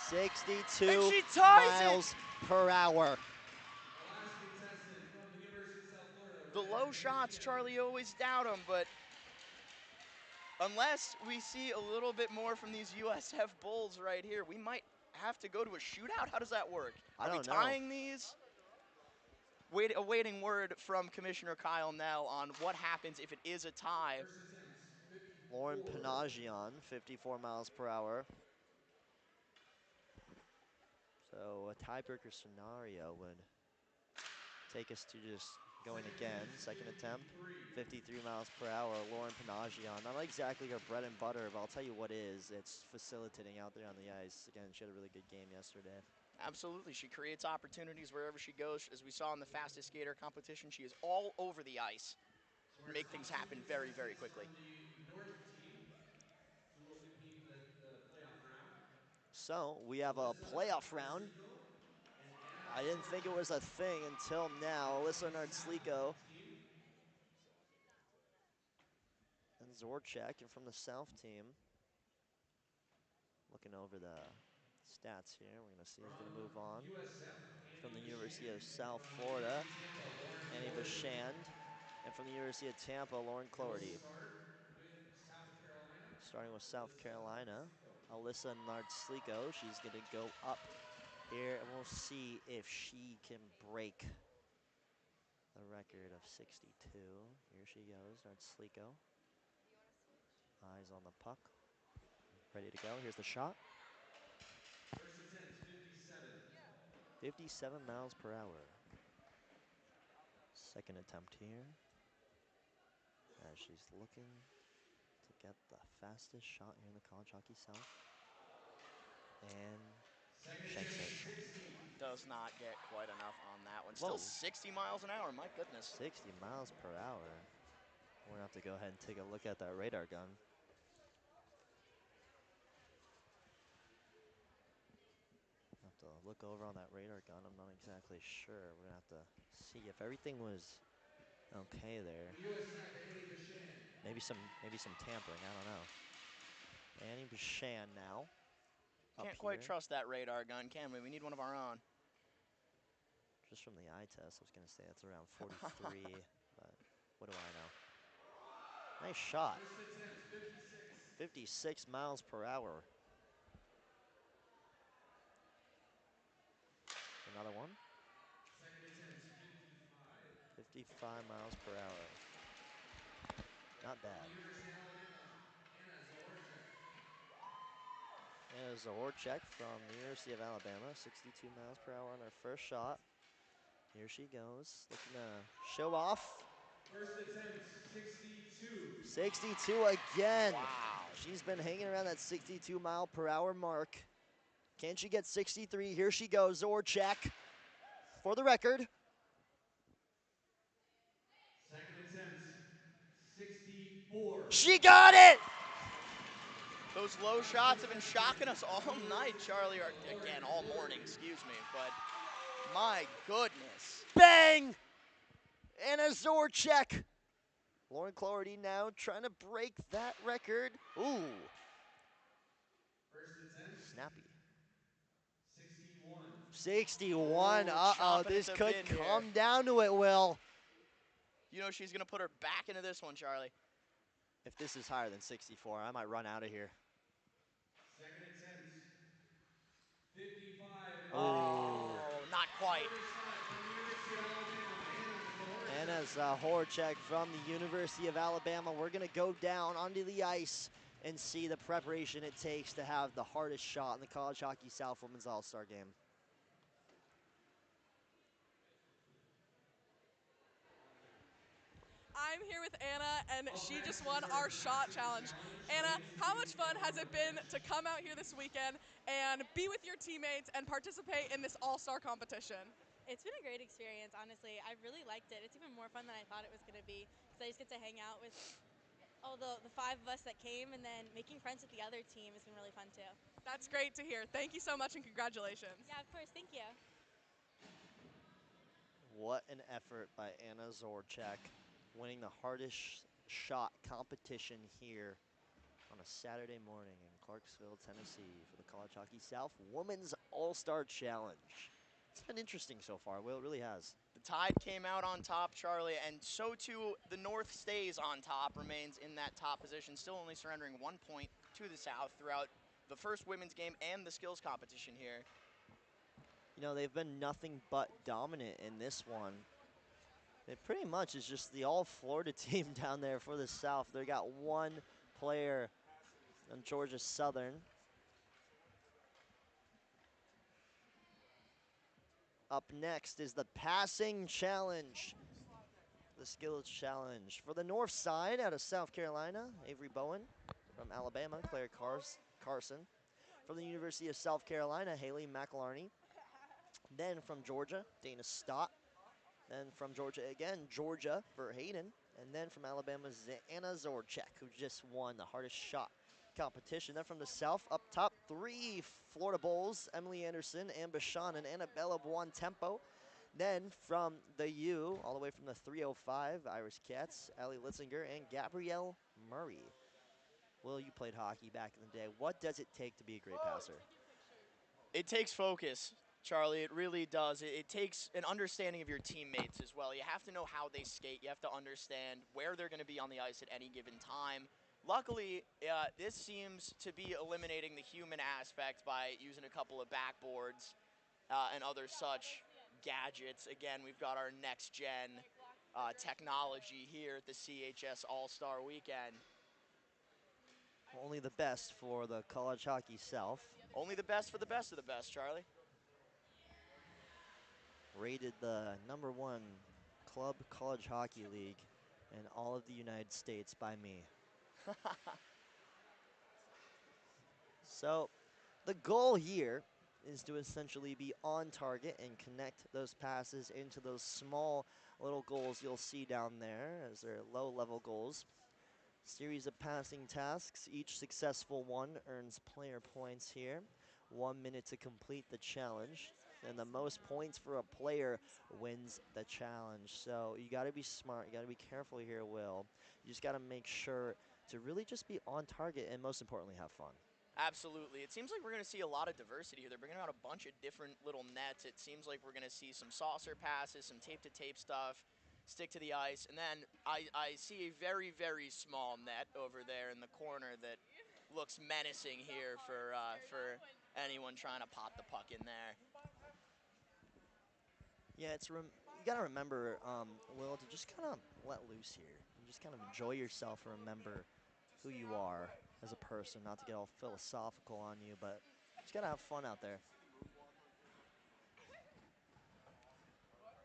62 And she ties it! miles per hour. The last contestant from the University of South Florida. The low shots, Charlie, you always doubt them, but unless we see a little bit more from these USF Bulls right here, we might have to go to a shootout. How does that work? I Are we don't know. tying these? Awaiting word from Commissioner Kyle Nell on what happens if it is a tie. First attempt, 54. Lauren Panagion, 54 miles per hour. So a tiebreaker scenario would take us to just going again. Second attempt, 53 miles per hour. Lauren Panagion, not exactly her bread and butter, but I'll tell you what is. It's facilitating out there on the ice. Again, she had a really good game yesterday. Absolutely, she creates opportunities wherever she goes. As we saw in the fastest skater competition, she is all over the ice. Make things happen very, very quickly. From the North team, who will compete in the playoff round. So we have a playoff round. Nartsliko and Anna I didn't think it was a thing until now. Alyssa Nartsliko team. and Zorchak, and from the South team. Looking over the stats here, we're gonna see who's gonna move on. From the University of South Florida, Annie Bashand, and from the University of Tampa, Lauren Cloherty. Starting with South Carolina, Alyssa Nartsliko. She's gonna go up here, and we'll see if she can break the record of 62. Here she goes, Nartsliko. Eyes on the puck. Ready to go. Here's the shot. First attempt, 57. 57 miles per hour. Second attempt here. As she's looking to get the fastest shot here in the College Hockey South. And Second shanks attempt, it. 60. Does not get quite enough on that one. Whoa. Still 60 miles an hour, my goodness. 60 miles per hour. We're gonna have to go ahead and take a look at that radar gun. Have to look over on that radar gun. I'm not exactly sure. We're gonna have to see if everything was okay there. USF, Annie Bashand. Maybe some tampering. I don't know. Annie Bashand now. Up Can't quite here. trust that radar gun, can we? We need one of our own. Just from the eye test, I was gonna say it's around 43, but what do I know? Nice shot. First attempt, 56. 56 miles per hour. Another one. Second attempt, 55. 55 miles per hour. Not From bad. the University of Alabama, Anna Zorchak. And Zahorchek from the University of Alabama, 62 miles per hour on her first shot. Here she goes, looking to show off. First attempt, 62. 62 again. Wow. She's been hanging around that 62 mile per hour mark. Can she get 63? Here she goes, Zorchek. For the record. Second attempt, 64. She got it! Those low shots have been shocking us all night, Charlie, or again, all morning, excuse me, but my goodness. Bang! Anna Zorchek. Lauren Clarity now trying to break that record. Ooh. First attempt, Snappy. 61. 61. Ooh, Uh-oh, chomping this at the could bit here. come down to it, Will. You know she's going to put her back into this one, Charlie. If this is higher than 64, I might run out of here. Second attempt, 55. Oh, not quite. Anna's Horchek from the University of Alabama. We're going to go down onto the ice and see the preparation it takes to have the hardest shot in the College Hockey South Women's All-Star Game. I'm here with Anna, and she just won our shot challenge. Anna, how much fun has it been to come out here this weekend and be with your teammates and participate in this all-star competition? It's been a great experience, honestly. I really liked it. It's even more fun than I thought it was going to be because I just get to hang out with all the five of us that came, and then making friends with the other team has been really fun too. That's great to hear. Thank you so much and congratulations. Yeah, of course. Thank you. What an effort by Anna Zorchek, winning the hardest shot competition here on a Saturday morning in Clarksville, Tennessee for the College Hockey South Women's All-Star Challenge. It's been interesting so far, Will, it really has. The Tide came out on top, Charlie, and so too the North stays on top, remains in that top position, still only surrendering 1 point to the South throughout the first women's game and the skills competition here. You know, they've been nothing but dominant in this one. It pretty much is just the all-Florida team down there for the South. They got one player on Georgia Southern. Up next is the passing challenge. The skills challenge. For the north side out of South Carolina, Avery Bowen. From Alabama, Claire Carson. From the University of South Carolina, Haley McElharney. Then from Georgia, Dana Stott. Then from Georgia again, Georgia for Hayden. And then from Alabama's Anna Zorchek, who just won the hardest shot competition. Then from the South, up top, 3 Florida Bulls, Emily Anderson, Amber Shawn, and Annabella Buon-Tempo. Then from the U, all the way from the 305, Iris Katz, Allie Litzinger, and Gabrielle Murray. Will, you played hockey back in the day. What does it take to be a great passer? It takes focus, Charlie. It really does. It takes an understanding of your teammates as well. You have to know how they skate. You have to understand where they're going to be on the ice at any given time. Luckily, this seems to be eliminating the human aspect by using a couple of backboards and other such gadgets. Again, we've got our next-gen technology here at the CHS All-Star Weekend. Only the best for the College Hockey South. Only the best for the best of the best, Charlie. Rated the #1 club college hockey league in all of the United States by me. So the goal here is to essentially be on target and connect those passes into those small little goals you'll see down there as they're low-level goals. Series of passing tasks. Each successful one earns player points here. 1 minute to complete the challenge. And the most points for a player wins the challenge. So you got to be smart. You got to be careful here, Will. You just got to make sure to really just be on target and most importantly have fun. Absolutely. It seems like we're going to see a lot of diversity here. They're bringing out a bunch of different little nets. It seems like we're going to see some saucer passes, some tape-to-tape stuff, stick to the ice. And then I see a very, very small net over there in the corner that looks menacing here for anyone trying to pop the puck in there. Yeah, you got to remember, Will, to just kind of let loose here. And just kind of enjoy yourself and remember who you are as a person, not to get all philosophical on you, but just got to have fun out there.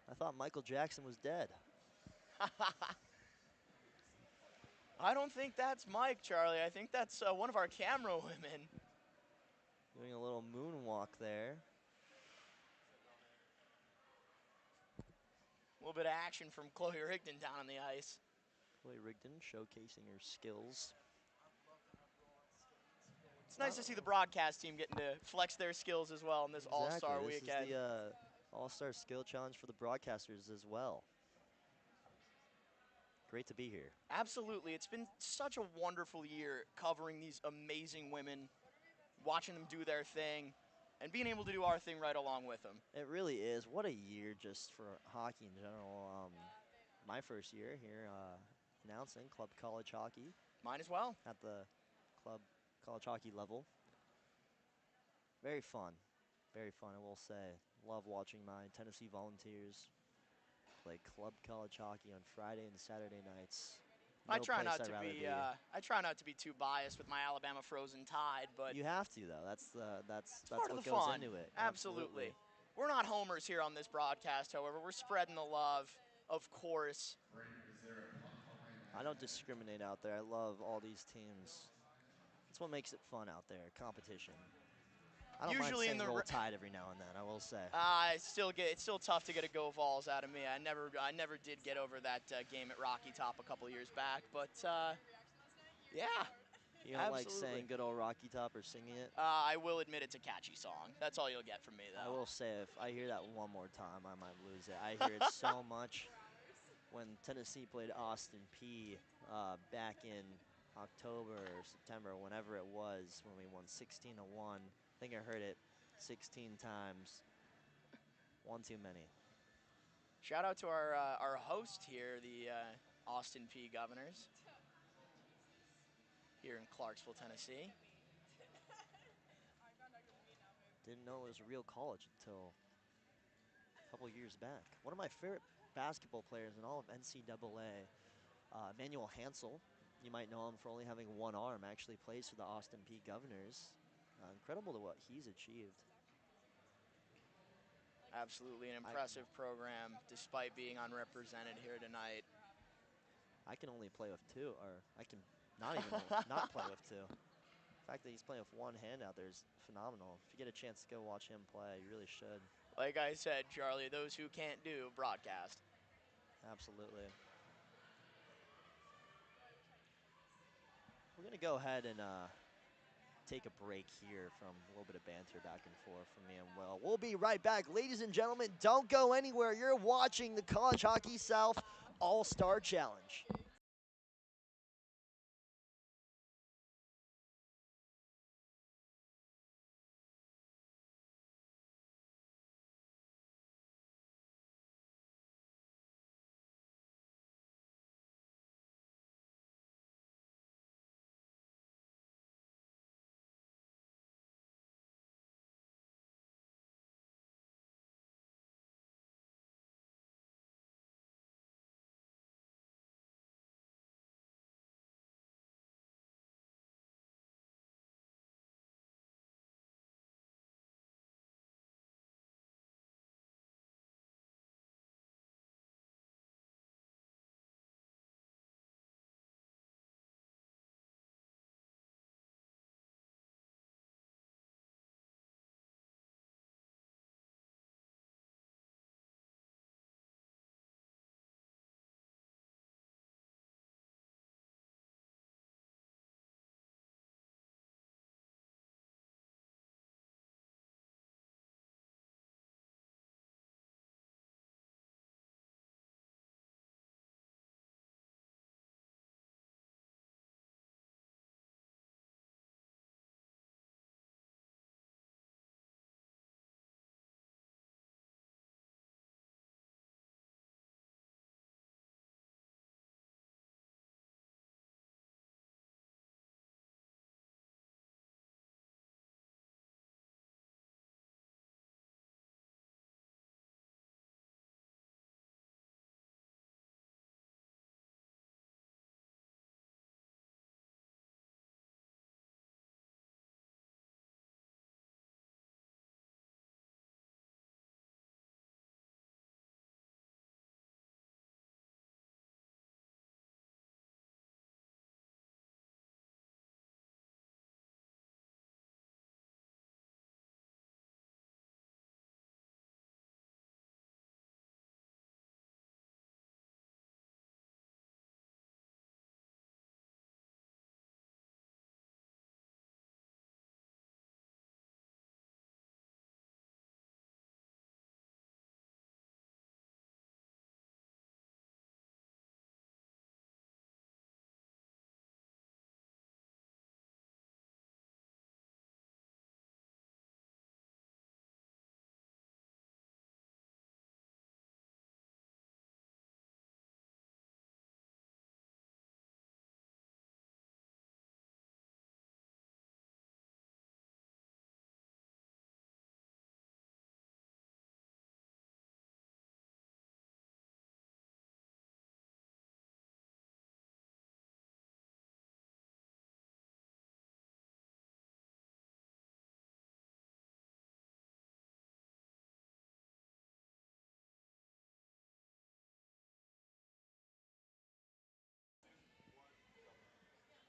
I thought Michael Jackson was dead. I don't think that's Mike, Charlie. I think that's one of our camera women. Doing a little moonwalk there. A little bit of action from Chloe Rigdon down on the ice. Chloe Rigdon showcasing her skills. It's nice to see the broadcast team getting to flex their skills as well in this All-Star This weekend. is the All-Star Skill Challenge for the broadcasters as well. Great to be here. Absolutely. It's been such a wonderful year covering these amazing women, watching them do their thing, and being able to do our thing right along with them. It really is. What a year just for hockey in general. My first year here announcing club college hockey. Mine as well. At the club college hockey level. Very fun. Very fun, I will say. Love watching my Tennessee Volunteers play club college hockey on Friday and Saturday nights. I try not to be too biased with my Alabama Frozen Tide, but you have to though. That's part of what the goes fun. into it. Absolutely. We're not homers here on this broadcast, however. We're spreading the love, of course. I don't discriminate out there. I love all these teams. That's what makes it fun out there. Competition. I don't mind saying Roll Tide every now and then, I will say. It's still tough to get a Go Vols out of me. I never did get over that game at Rocky Top a couple years back, but yeah. You don't like saying good old Rocky Top or singing it? I will admit it's a catchy song. That's all you'll get from me, though. I will say if I hear that one more time, I might lose it. I hear it so much. When Tennessee played Austin P back in October or September, whenever it was, when we won 16-1. I think I heard it 16 times. One too many. Shout out to our host here, the Austin P Governors, here in Clarksville, Tennessee. Didn't know it was a real college until a couple years back. One of my favorite basketball players in all of NCAA, Emmanuel Hansel. You might know him for only having one arm, actually plays for the Austin P Governors. Incredible to what he's achieved. Absolutely an impressive program, despite being unrepresented here tonight. I can only play with two, or I can not even not play with two. The fact that he's playing with one hand out there is phenomenal. If you get a chance to go watch him play, you really should. Like I said, Charlie, those who can't do, broadcast. Absolutely. We're going to go ahead and take a break here from a little bit of banter back and forth from me and Will. We'll be right back. Ladies and gentlemen, don't go anywhere. You're watching the College Hockey South All-Star Challenge.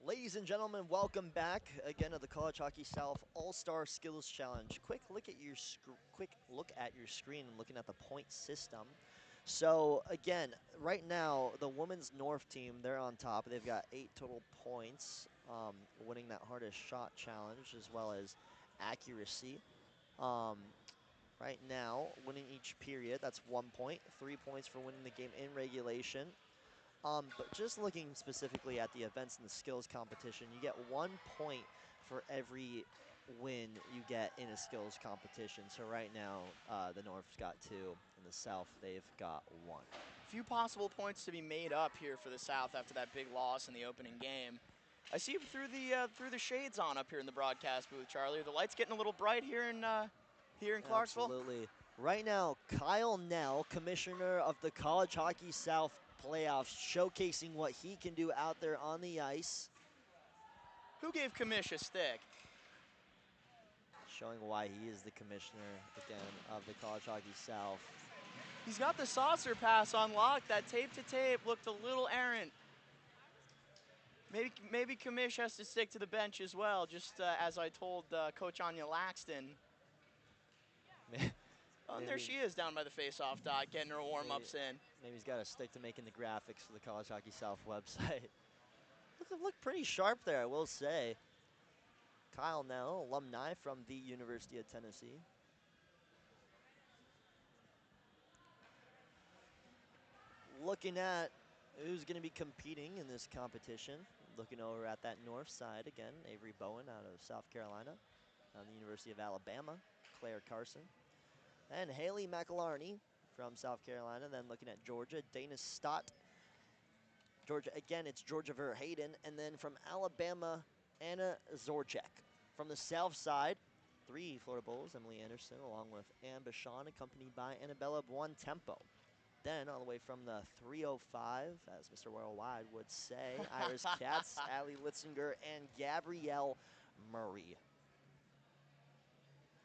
Ladies and gentlemen, welcome back again to the College Hockey South All-Star Skills Challenge. Quick look at your screen and looking at the point system. So again, right now the women's North team, they're on top. They've got 8 total points, winning that hardest shot challenge as well as accuracy. Right now, winning each period, that's 1 point. 3 points for winning the game in regulation. But just looking specifically at the events and the skills competition, you get 1 point for every win you get in a skills competition. So right now, the North's got 2, and the South, they've got 1. Few possible points to be made up here for the South after that big loss in the opening game. I see through the shades on up here in the broadcast booth, Charlie. Are the lights getting a little bright here in Clarksville? Absolutely. Right now, Kyle Nell, commissioner of the College Hockey South playoffs, showcasing what he can do out there on the ice. Who gave Commish a stick? Showing why he is the commissioner, again, of the College Hockey South. He's got the saucer pass on lock. That tape-to-tape looked a little errant. Maybe Commish has to stick to the bench as well, just as I told Coach Anya Laxton. Oh, and there she is down by the face-off dot, getting her warm-ups in. Maybe he's got to stick to making the graphics for the College Hockey South website. Look pretty sharp there, I will say. Kyle Nell, alumni from the University of Tennessee. Looking at who's going to be competing in this competition. Looking over at that north side again, Avery Bowen out of South Carolina. On the University of Alabama, Claire Carson. And Haley McElharney from South Carolina. Then looking at Georgia, Dana Stott. Georgia, again, it's Georgia Verheyden. And then from Alabama, Anna Zorchek. From the south side, 3 Florida Bulls, Emily Anderson, along with Ann Bichon, accompanied by Annabella Buontempo. Then, all the way from the 305, as Mr. Worldwide would say, Iris Katz, Allie Litzinger, and Gabrielle Murray.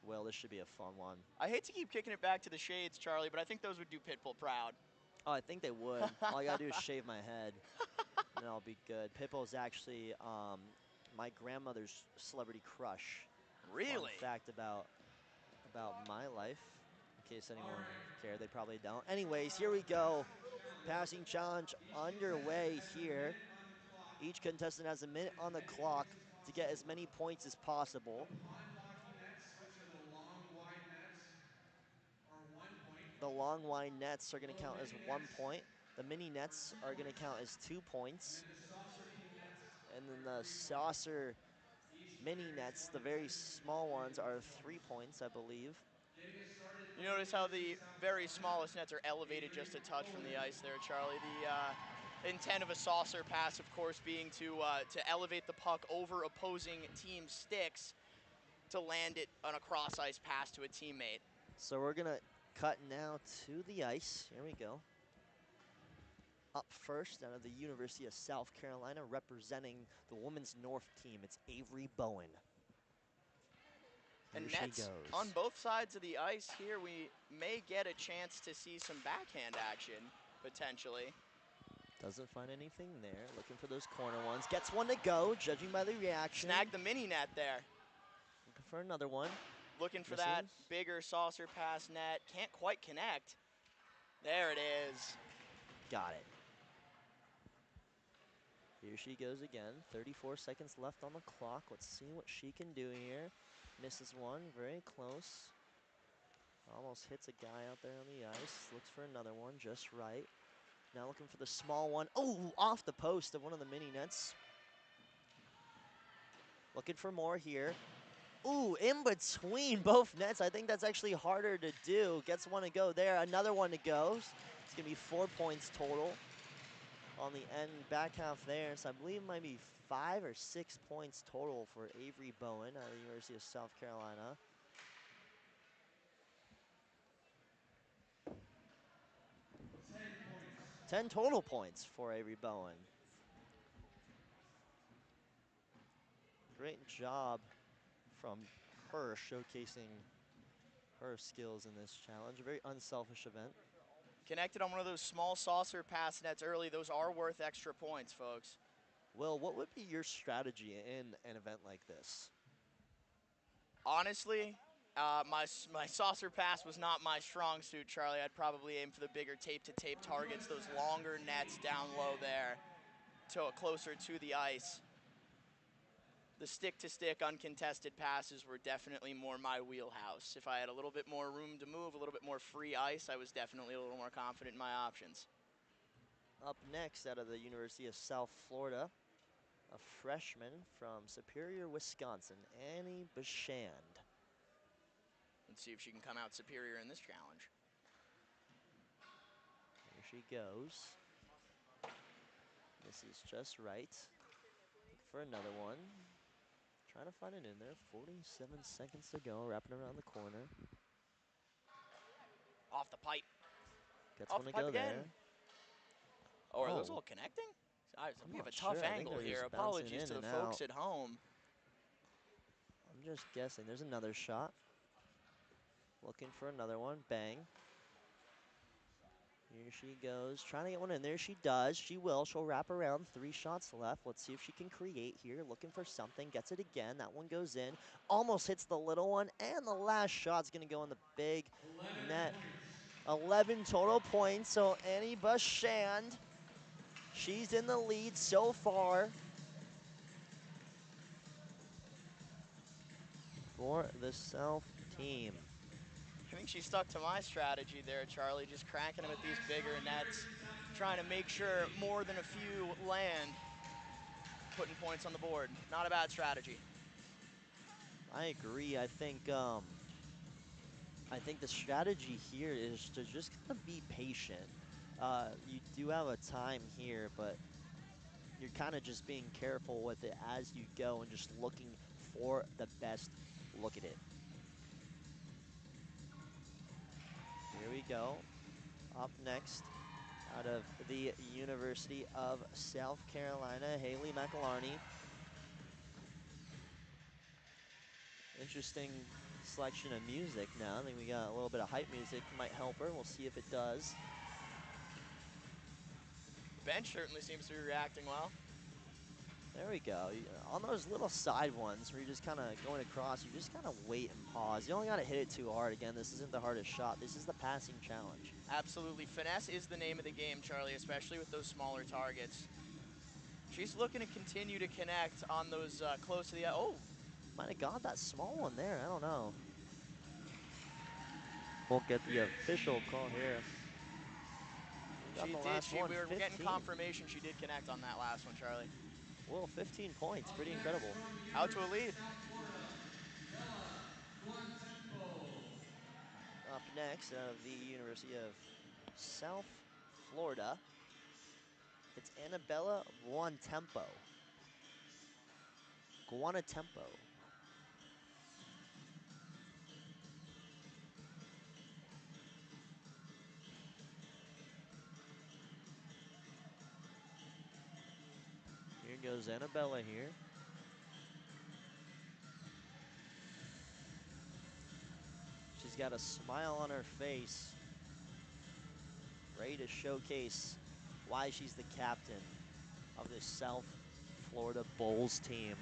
Well, this should be a fun one. I hate to keep kicking it back to the shades, Charlie, but I think those would do Pitbull proud. Oh, I think they would. All I gotta do is shave my head, and I'll be good. Pitbull's actually my grandmother's celebrity crush. Really? Fun fact about my life, in case anyone cared. They probably don't. Anyways, here we go. Passing challenge underway here. Each contestant has a minute on the clock to get as many points as possible. The long wide nets are going to count as 1 point. The mini nets are going to count as 2 points. And then the saucer mini nets, the very small ones, are 3 points, I believe. You notice how the very smallest nets are elevated just a touch from the ice there, Charlie. The intent of a saucer pass, of course, being to elevate the puck over opposing team sticks to land it on a cross-ice pass to a teammate. So we're going to cut now to the ice. Here we go. Up first, out of the University of South Carolina, representing the women's North team, it's Avery Bowen. And nets on both sides of the ice here. We may get a chance to see some backhand action, potentially. Doesn't find anything there. Looking for those corner ones. Gets one to go, judging by the reaction. Snagged the mini net there. Looking for another one. Looking for that bigger saucer pass net. Can't quite connect. There it is. Got it. Here she goes again. 34 seconds left on the clock. Let's see what she can do here. Misses one, very close. Almost hits a guy out there on the ice. Looks for another one, just right. Now looking for the small one. Oh, off the post of one of the mini nets. Looking for more here. Ooh, in between both nets. I think that's actually harder to do. Gets one to go there, another one to go. It's gonna be 4 points total on the end back half there. So I believe it might be 5 or 6 points total for Avery Bowen out of the University of South Carolina. Points. 10 total points for Avery Bowen. Great job from her showcasing her skills in this challenge. A very unselfish event. Connected on one of those small saucer pass nets early. Those are worth extra points, folks. Will, what would be your strategy in an event like this? Honestly, my saucer pass was not my strong suit, Charlie. I'd probably aim for the bigger tape-to-tape targets, those longer nets down low there, closer to the ice. The stick-to-stick uncontested passes were definitely more my wheelhouse. If I had a little bit more room to move, a little bit more free ice, I was definitely a little more confident in my options. Up next, out of the University of South Florida, a freshman from Superior, Wisconsin, Annie Bashand. Let's see if she can come out superior in this challenge. Here she goes. This is just right. Look for another one. Trying to find it in there. 47 seconds to go. Wrapping around the corner. Off the pipe. Gets Off one the to pipe go again. there. Oh, are those all connecting? We have a tough sure. I think angle they're here. just bouncing Apologies in to the and folks out. at home. I'm just guessing. There's another shot. Looking for another one. Bang. Here she goes. Trying to get one in there. She does. She will. She'll wrap around. 3 shots left. Let's see if she can create here. Looking for something. Gets it again. That one goes in. Almost hits the little one. And the last shot's going to go in the big net. 11 total points. So Annie Bashand, she's in the lead so far for the South team. I think she stuck to my strategy there, Charlie, just cranking them at these bigger nets, trying to make sure more than a few land, putting points on the board. Not a bad strategy. I agree. I think the strategy here is to just kind of be patient. You do have a time here, but you're kind of just being careful with it as you go and just looking for the best look at it. Here we go. Up next, out of the University of South Carolina, Haley McElarney. Interesting selection of music now. I think we got a little bit of hype music. Might help her. We'll see if it does. Bench certainly seems to be reacting well. There we go. On those little side ones where you're just kind of going across, you just kind of wait and pause. You only got to hit it too hard. Again, this isn't the hardest shot. This is the passing challenge. Absolutely. Finesse is the name of the game, Charlie, especially with those smaller targets. She's looking to continue to connect on those close to the... Oh! Might have got that small one there. I don't know. We'll get the official call here. She did. We're getting confirmation she did connect on that last one, Charlie. Well, 15 points. Pretty incredible. Out to a lead. Up next, out of the University of South Florida, it's Annabella Guantempo. Guanatempo. Here goes Annabella here. She's got a smile on her face, ready to showcase why she's the captain of this South Florida Bulls team.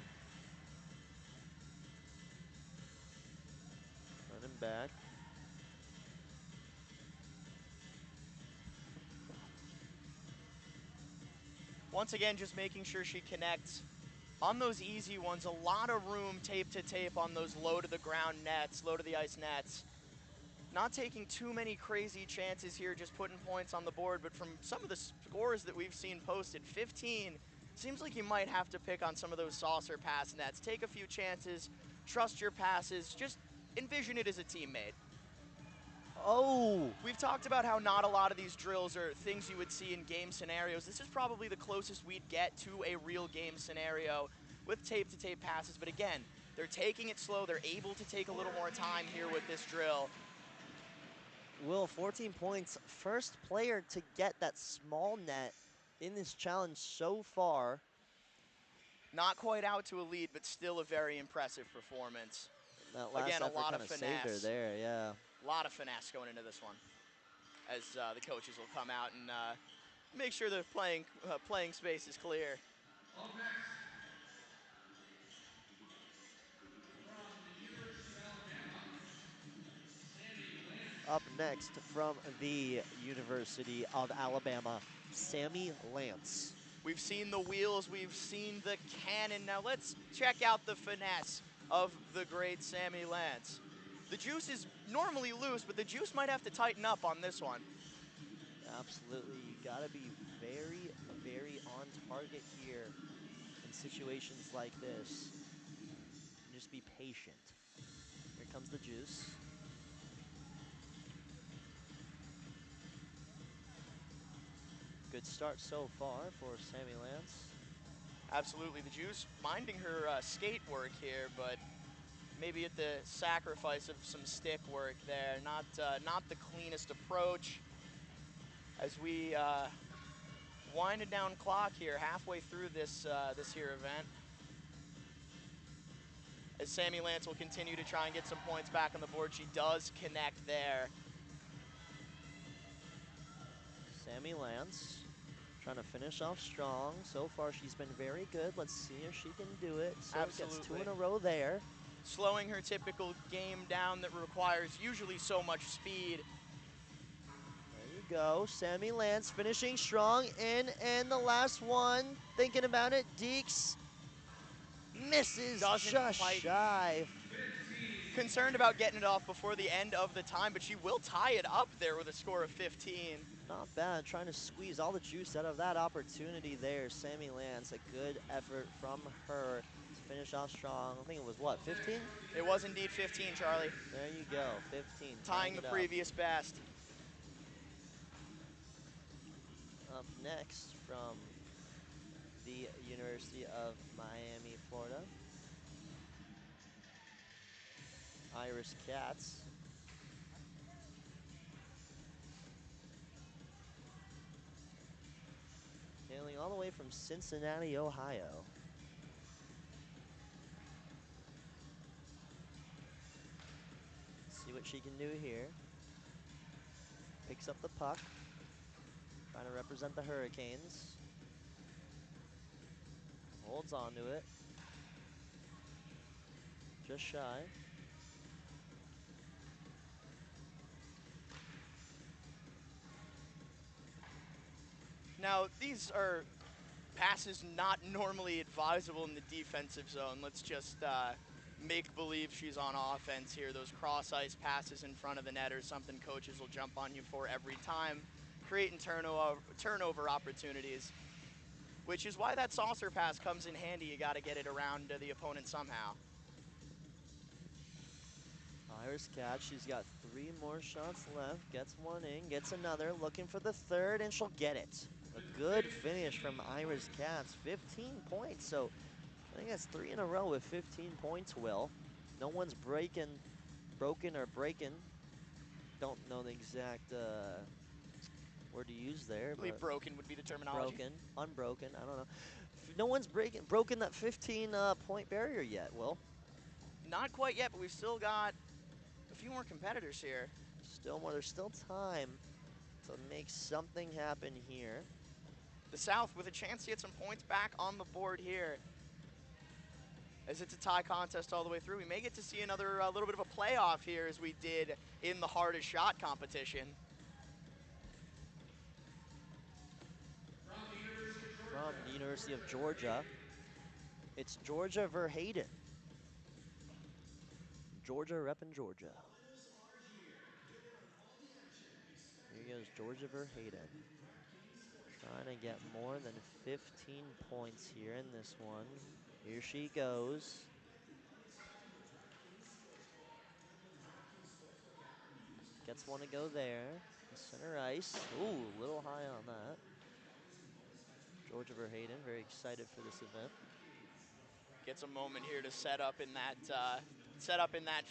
Running back. Once again, just making sure she connects. On those easy ones, a lot of room tape to tape on those low to the ground nets, low to the ice nets. Not taking too many crazy chances here, just putting points on the board, but from some of the scores that we've seen posted, 15, seems like you might have to pick on some of those saucer pass nets. Take a few chances, trust your passes, just envision it as a teammate. Oh! We've talked about how not a lot of these drills are things you would see in game scenarios. This is probably the closest we'd get to a real game scenario with tape-to-tape passes, but again, they're taking it slow. They're able to take a little more time here with this drill. Will, 14 points. First player to get that small net in this challenge so far. Not quite out to a lead, but still a very impressive performance. That last Again, a lot of effort kind of saved her finesse. there, yeah. A lot of finesse going into this one, as the coaches will come out and make sure the playing space is clear. Up next, from the University of Alabama, Sammy Lance. Up next from the University of Alabama, Sammy Lance. We've seen the wheels, we've seen the cannon. Now let's check out the finesse of the great Sammy Lance. The juice is normally loose, but the juice might have to tighten up on this one. Absolutely, you gotta be very, very on target here in situations like this. And just be patient. Here comes the juice. Good start so far for Sammy Lance. Absolutely, the juice minding her skate work here, but maybe at the sacrifice of some stick work there. Not the cleanest approach. As we winding down clock here, halfway through this this here event. As Sammy Lance will continue to try and get some points back on the board, she does connect there. Sammy Lance trying to finish off strong. So far, she's been very good. Let's see if she can do it. So gets two Absolutely. in a row there. Slowing her typical game down that requires usually so much speed. There you go. Sammy Lance finishing strong in, and the last one, thinking about it, Deeks misses Doesn't just quite. shy. Concerned about getting it off before the end of the time, but she will tie it up there with a score of 15. Not bad, trying to squeeze all the juice out of that opportunity there. Sammy Lance, a good effort from her to finish off strong. I think it was what, 15? It was indeed 15, Charlie. There you go, 15. Tying the it up. previous best. Up next from the University of Miami, Florida, Iris Katz. Hailing all the way from Cincinnati, Ohio. See what she can do here. Picks up the puck. Trying to represent the Hurricanes. Holds on to it. Just shy. Now, these are passes not normally advisable in the defensive zone. Let's just make believe she's on offense here. Those cross ice passes in front of the net are something coaches will jump on you for every time, creating turnover opportunities, which is why that saucer pass comes in handy. You got to get it around the opponent somehow. Iris Katz, she's got 3 more shots left. Gets one in, gets another, looking for the third, and she'll get it. A good finish from Iris Katz, 15 points. So I think that's 3 in a row with 15 points, Will. No one's broken or breaking. Don't know the exact word to use there, I believe but broken would be the terminology. broken, unbroken, I don't know. No one's broken that 15 point barrier yet, Will. Not quite yet, but we've still got a few more competitors here. Still more, there's still time to make something happen here. The South with a chance to get some points back on the board here. As it's a tie contest all the way through, we may get to see another little bit of a playoff here as we did in the hardest shot competition. From the University of Georgia, it's Georgia Verheyden. Georgia reppin' Georgia. Here goes Georgia Verheyden. Trying to get more than 15 points here in this one. Here she goes. Gets one to go there. Center ice. Ooh, a little high on that. Georgia Verheyden, very excited for this event. Gets a moment here to set up in that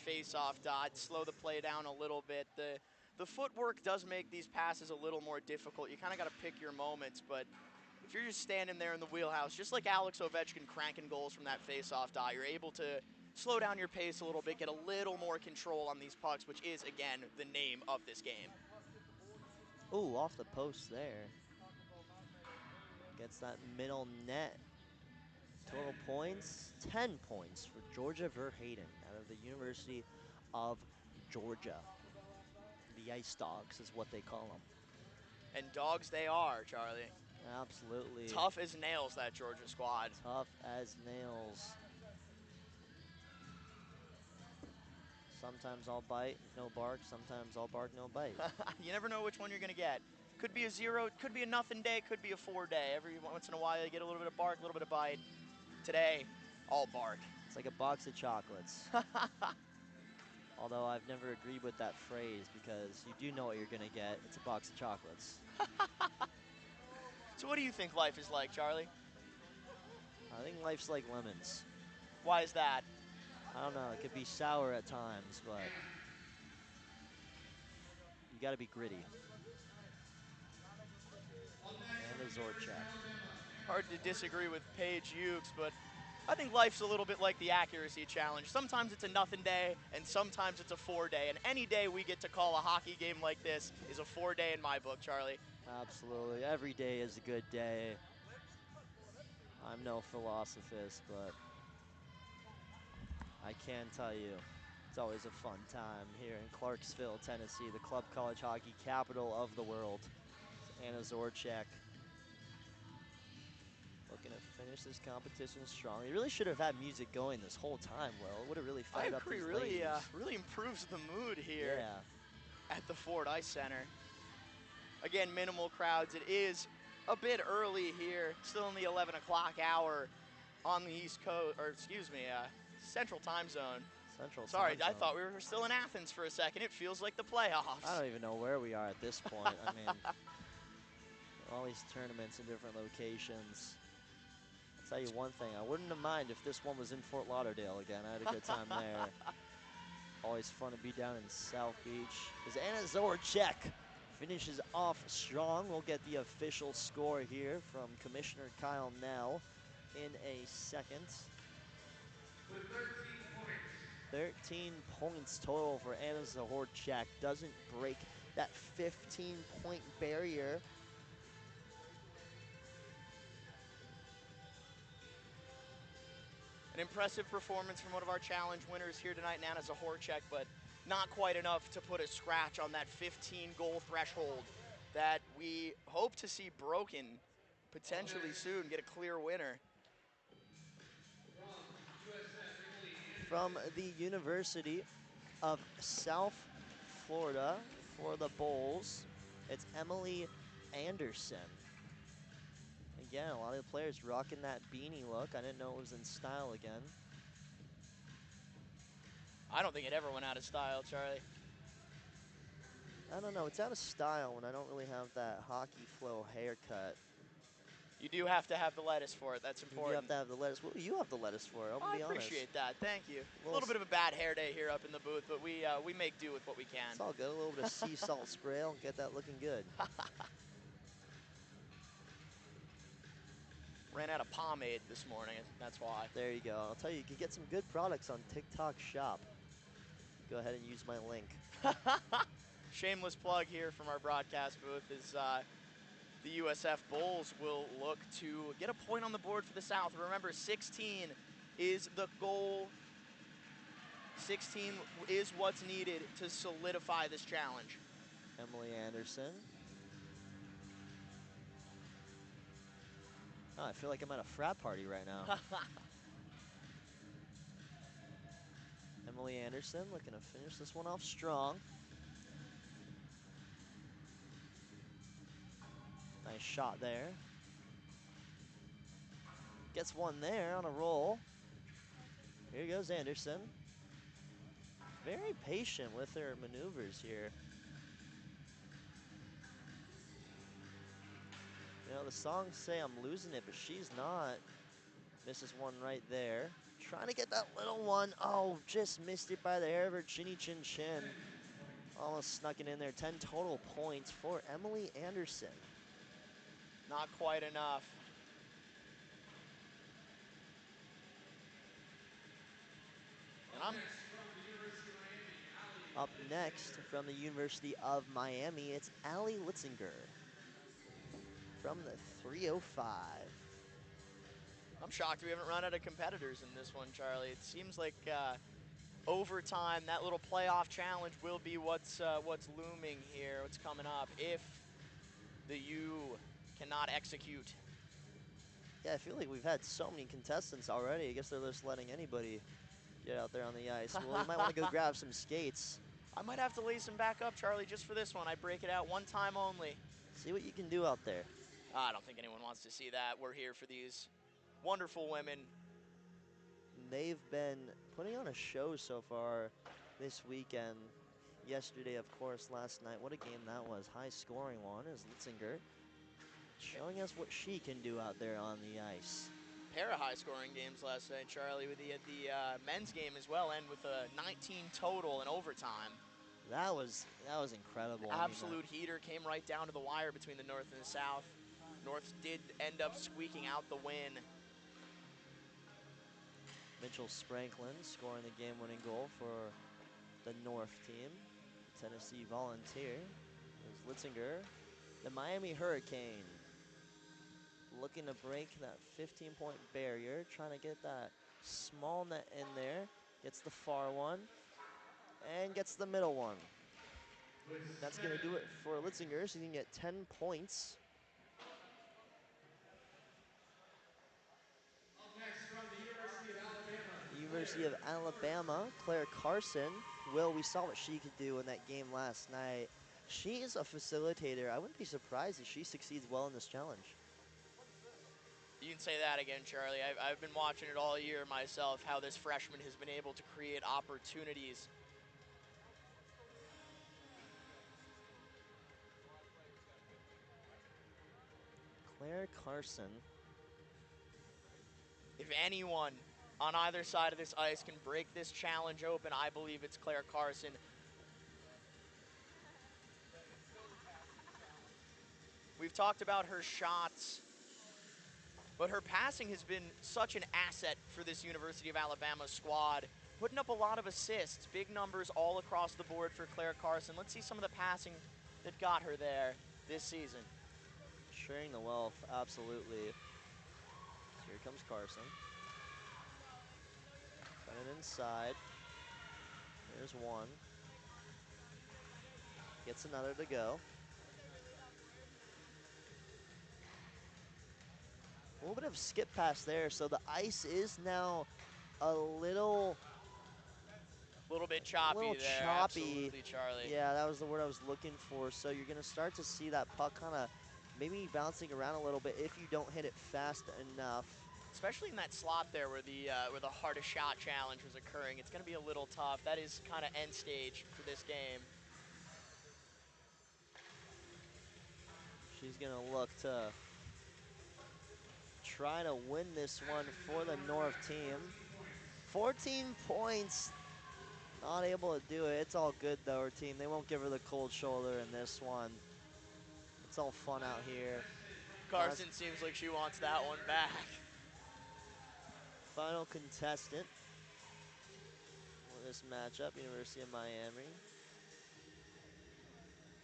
face-off dot, slow the play down a little bit. The footwork does make these passes a little more difficult. You kind of got to pick your moments, but if you're just standing there in the wheelhouse, just like Alex Ovechkin cranking goals from that face-off dot, you're able to slow down your pace a little bit, get a little more control on these pucks, which is, again, the name of this game. Ooh, off the post there. Gets that middle net Total points, 10 points for Georgia Verheyden out of the University of Georgia. The Ice Dogs is what they call them. And dogs they are, Charlie. Absolutely. Tough as nails, that Georgia squad. Tough as nails. Sometimes I'll bite, no bark. Sometimes I'll bark, no bite. You never know which one you're going to get. Could be a 0, could be a nothing day, could be a 4 day. Every once in a while you get a little bit of bark, a little bit of bite. Today, all bark. It's like a box of chocolates. Although I've never agreed with that phrase because you do know what you're going to get. It's a box of chocolates. So what do you think life is like, Charlie? I think life's like lemons. Why is that? I don't know. It could be sour at times, but you got to be gritty. And a Zorchak. Hard to disagree with Paige Ukes, but I think life's a little bit like the accuracy challenge. Sometimes it's a nothing day, and sometimes it's a 4 day. And any day we get to call a hockey game like this is a 4 day in my book, Charlie. Absolutely. Every day is a good day. I'm no philosophist, but I can tell you it's always a fun time here in Clarksville, Tennessee, the club college hockey capital of the world. It's Anna Zorchak looking to finish this competition strong. They really should have had music going this whole time, Will. It would have really fired up these ladies. Really improves the mood here at the Ford Ice Center. Again, minimal crowds. It is a bit early here, still in the 11 o'clock hour on the East Coast, or excuse me, Central Time Zone. Sorry, I thought we were still in Athens for a second. It feels like the playoffs. I don't even know where we are at this point. I mean, all these tournaments in different locations. I'll tell you one thing, I wouldn't have minded if this one was in Fort Lauderdale again. I had a good time there. Always fun to be down in South Beach. As Anna Zorchak finishes off strong. We'll get the official score here from Commissioner Kyle Nell in a second. With 13 points. 13 points total for Anna Zorchak. Doesn't break that 15-point barrier. An impressive performance from one of our challenge winners here tonight, Anna Zorchak, but not quite enough to put a scratch on that 15-goal threshold that we hope to see broken potentially soon, get a clear winner. From the University of South Florida for the Bulls, it's Emily Anderson. Again, a lot of the players rocking that beanie look. I didn't know it was in style again. I don't think it ever went out of style, Charlie. I don't know. It's out of style when I don't really have that hockey flow haircut. You do have to have the lettuce for it. That's important. You have to have the lettuce. Well, you have the lettuce for it. I'll be honest. I appreciate that. Thank you. A little bit of a bad hair day here up in the booth, but we make do with what we can. It's all good. A little bit of sea salt spray will get that looking good. Ran out of pomade this morning. That's why. There you go. I'll tell you, you can get some good products on TikTok Shop. Go ahead and use my link. Shameless plug here from our broadcast booth is the USF Bulls will look to get a point on the board for the South. Remember, 16 is the goal. 16 is what's needed to solidify this challenge. Emily Anderson. Oh, I feel like I'm at a frat party right now. Emily Anderson looking to finish this one off strong. Nice shot there. Gets one there on a roll. Here goes Anderson. Very patient with her maneuvers here. You know, the songs say I'm losing it, but she's not. Misses one right there. Trying to get that little one. Oh, just missed it by the hair of her chinny chin chin. Almost snuck it in there. 10 total points for Emily Anderson. Not quite enough. And up next from the University of Miami, it's Allie Litzinger from the 305. I'm shocked we haven't run out of competitors in this one, Charlie. It seems like overtime, that little playoff challenge will be what's looming here, what's coming up, if the U cannot execute. Yeah, I feel like we've had so many contestants already. I guess they're just letting anybody get out there on the ice. Well, you might want to go grab some skates. I might have to lace them back up, Charlie, just for this one. I break it out one time only. See what you can do out there. I don't think anyone wants to see that. We're here for these wonderful women. They've been putting on a show so far this weekend. Yesterday, of course, last night. What a game that was. High scoring one is Litzinger showing us what she can do out there on the ice. Pair of high-scoring games last night, Charlie, with the men's game as well, and with a 19 total in overtime. That was incredible. Absolute heater, came right down to the wire between the North and the South. North did end up squeaking out the win. Mitchell Spranklin scoring the game-winning goal for the North team. Tennessee Volunteer. There's Litzinger. The Miami Hurricane looking to break that 15-point barrier, trying to get that small net in there. Gets the far one and gets the middle one. That's going to do it for Litzinger, so he can get 10 points. Up next from the University of Alabama. University of Alabama, Claire Carson. Will, we saw what she could do in that game last night. She is a facilitator. I wouldn't be surprised if she succeeds well in this challenge. You can say that again, Charlie. I've been watching it all year myself, how this freshman has been able to create opportunities. Claire Carson. If anyone on either side of this ice can break this challenge open, I believe it's Claire Carson. We've talked about her shots, but her passing has been such an asset for this University of Alabama squad, putting up a lot of assists, big numbers all across the board for Claire Carson. Let's see some of the passing that got her there this season. Sharing the wealth, absolutely. Here comes Carson. Running inside. There's one. Gets another to go. A little bit of skip pass there, so the ice is now a little bit choppy there, absolutely, Charlie. Yeah, that was the word I was looking for. So you're gonna start to see that puck kind of maybe bouncing around a little bit if you don't hit it fast enough. Especially in that slot there where the hardest shot challenge was occurring, it's gonna be a little tough. That is kind of end stage for this game. She's gonna look to try to win this one for the North team. 14 points. Not able to do it. It's all good though, her team. They won't give her the cold shoulder in this one. It's all fun out here. Carson seems like she wants that one back. Final contestant for this matchup, University of Miami.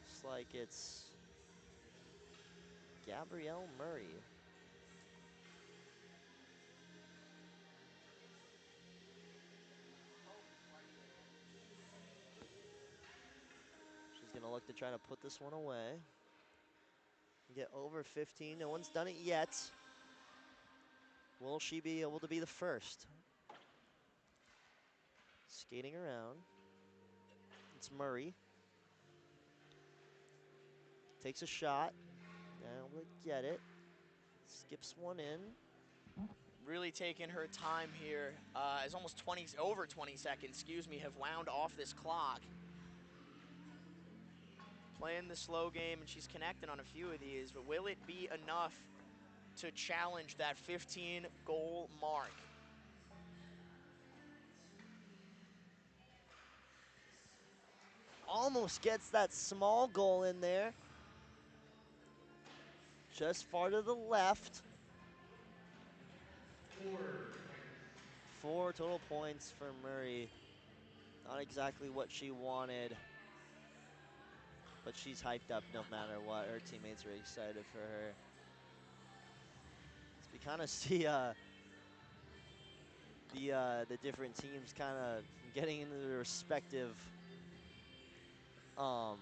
Looks like it's Gabrielle Murray. She's gonna look to try to put this one away. Get over 15, no one's done it yet. Will she be able to be the first? Skating around. It's Murray. Takes a shot. Now we'll get it. Skips one in. Really taking her time here. As almost over 20 seconds, excuse me, have wound off this clock. Playing the slow game, and she's connecting on a few of these, but will it be enough to challenge that 15-goal mark? Almost gets that small goal in there. Just far to the left. 4 total points for Murray. Not exactly what she wanted, but she's hyped up no matter what. Her teammates are excited for her. So we kind of see the different teams kind of getting into their respective um,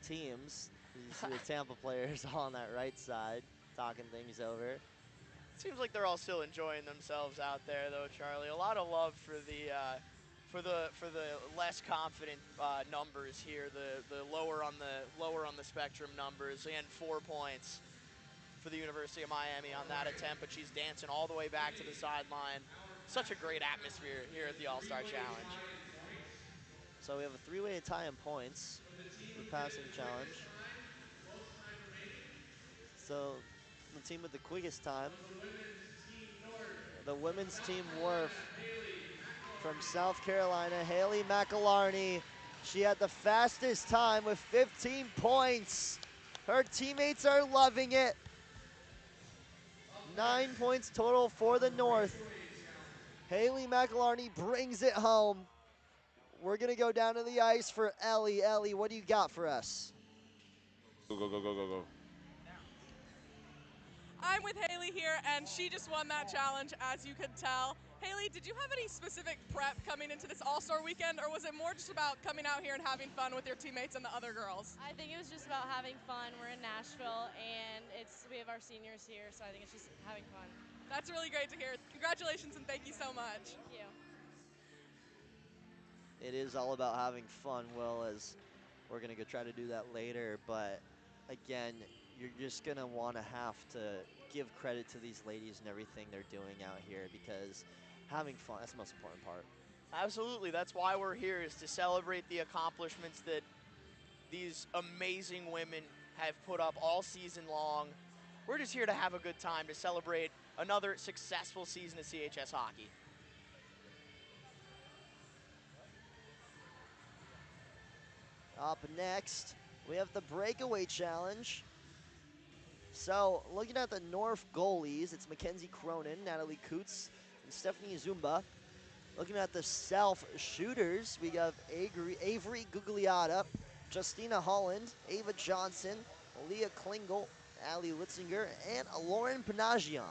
teams. You see the Tampa players on that right side talking things over. Seems like they're all still enjoying themselves out there, though, Charlie. A lot of love for the less confident numbers here, the lower on the spectrum numbers, and 4 points for the University of Miami on that attempt. But she's dancing all the way back to the sideline. Such a great atmosphere here at the All-Star Challenge. So we have a three-way tie in points for passing challenge. So the team with the quickest time, the women's team Wharf from South Carolina, Haley McElarney. She had the fastest time with 15 points. Her teammates are loving it. 9 points total for the North. Haley McElarney brings it home. We're going to go down to the ice for Ellie. Ellie, what do you got for us? Go, go, go, go, go, go. I'm with Haley here, and she just won that challenge, as you could tell. Haley, did you have any specific prep coming into this All-Star weekend, or was it more just about coming out here and having fun with your teammates and the other girls? I think it was just about having fun. We're in Nashville, and we have our seniors here, so I think it's just having fun. That's really great to hear. Congratulations, and thank you so much. Thank you. It is all about having fun, Will, as we're going to go try to do that later. But again, you're just going to want to have to give credit to these ladies and everything they're doing out here, because having fun, that's the most important part. Absolutely. That's why we're here, is to celebrate the accomplishments that these amazing women have put up all season long. We're just here to have a good time, to celebrate another successful season of CHS hockey. Up next, we have the Breakaway Challenge. So, looking at the North goalies, it's Mackenzie Cronin, Natalie Kutz, and Stephanie Zumba. Looking at the South shooters, we have Avery Gugliotta, Justina Holland, Ava Johnson, Leah Klingel, Allie Litzinger, and Lauren Panagian.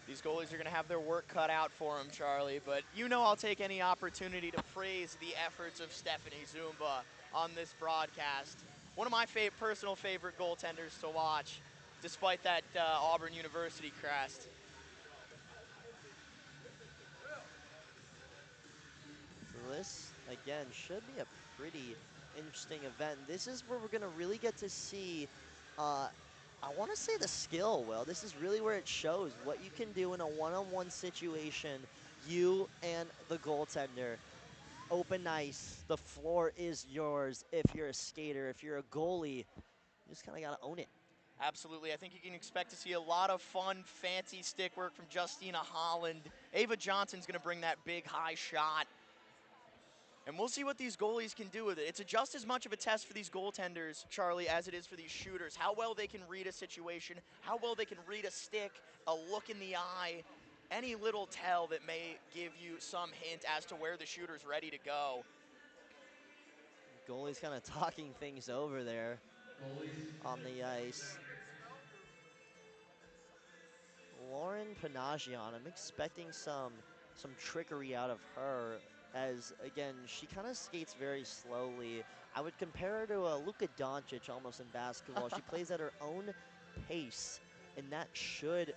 These goalies are going to have their work cut out for them, Charlie, but you know I'll take any opportunity to praise the efforts of Stephanie Zumba on this broadcast. One of my personal favorite goaltenders to watch, despite that Auburn University crest. So this, again, should be a pretty interesting event. This is where we're going to really get to see, I want to say the skill, Will. This is really where it shows what you can do in a one-on-one situation, you and the goaltender. Open ice, the floor is yours. If you're a skater, if you're a goalie, you just kind of got to own it. Absolutely. I think you can expect to see a lot of fun, fancy stick work from Justina Holland. Ava Johnson's going to bring that big, high shot. And we'll see what these goalies can do with it. It's just as much of a test for these goaltenders, Charlie, as it is for these shooters. How well they can read a situation, how well they can read a stick, a look in the eye, any little tell that may give you some hint as to where the shooter's ready to go. Goalie's kind of talking things over there on the ice. Lauren Panagian, I'm expecting some trickery out of her, as, again, she kind of skates very slowly. I would compare her to a Luka Doncic almost in basketball. She plays at her own pace, and that should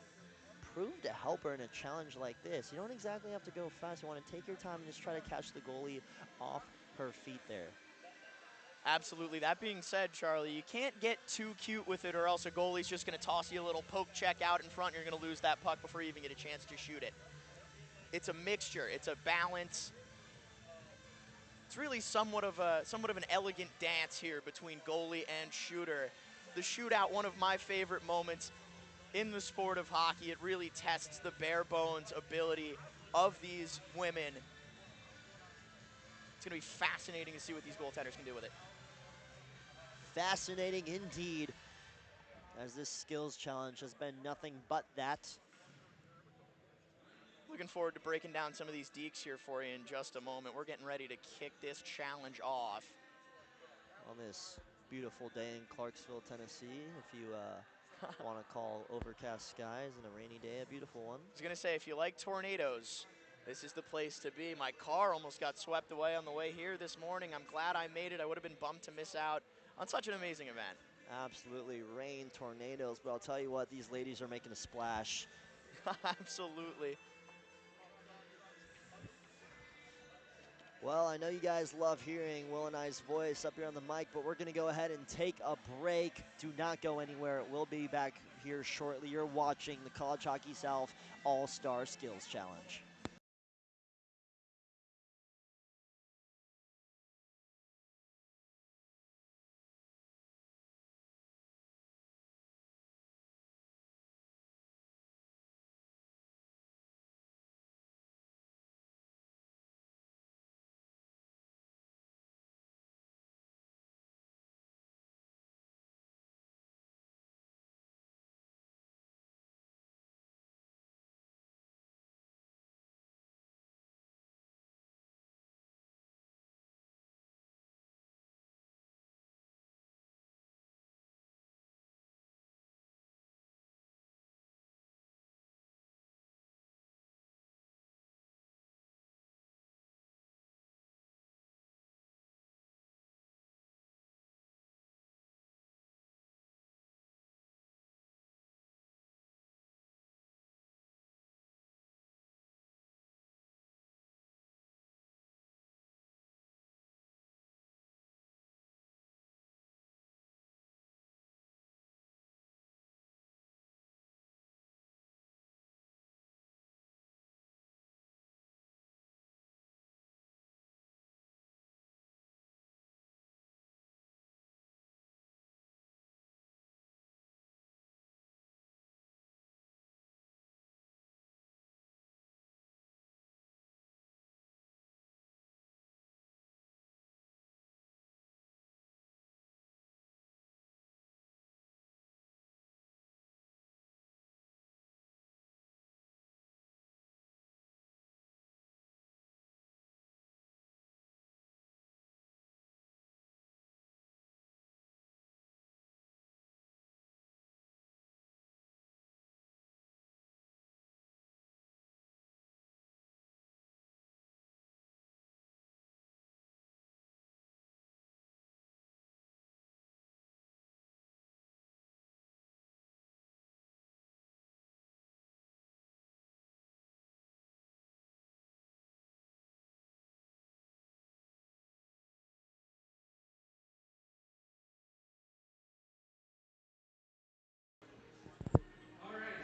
prove to help her in a challenge like this. You don't exactly have to go fast. You want to take your time and just try to catch the goalie off her feet there. Absolutely. That being said, Charlie, you can't get too cute with it, or else a goalie's just going to toss you a little poke check out in front, and you're going to lose that puck before you even get a chance to shoot it. It's a mixture. It's a balance. It's really somewhat of an elegant dance here between goalie and shooter. The shootout, one of my favorite moments in the sport of hockey. It really tests the bare bones ability of these women. It's going to be fascinating to see what these goaltenders can do with it. Fascinating indeed, as this skills challenge has been nothing but that. Looking forward to breaking down some of these deeks here for you in just a moment. We're getting ready to kick this challenge off. On this beautiful day in Clarksville, Tennessee, if you want to call overcast skies and a rainy day a beautiful one. I was going to say, if you like tornadoes, This is the place to be. My car almost got swept away on the way here this morning. I'm glad I made it. I would have been bummed to miss out on such an amazing event. Absolutely, rain, tornadoes, but I'll tell you what, these ladies are making a splash. Absolutely. Well, I know you guys love hearing Will and I's voice up here on the mic, but we're going to go ahead and take a break. Do not go anywhere. We'll be back here shortly. You're watching the College Hockey South All-Star Skills Challenge.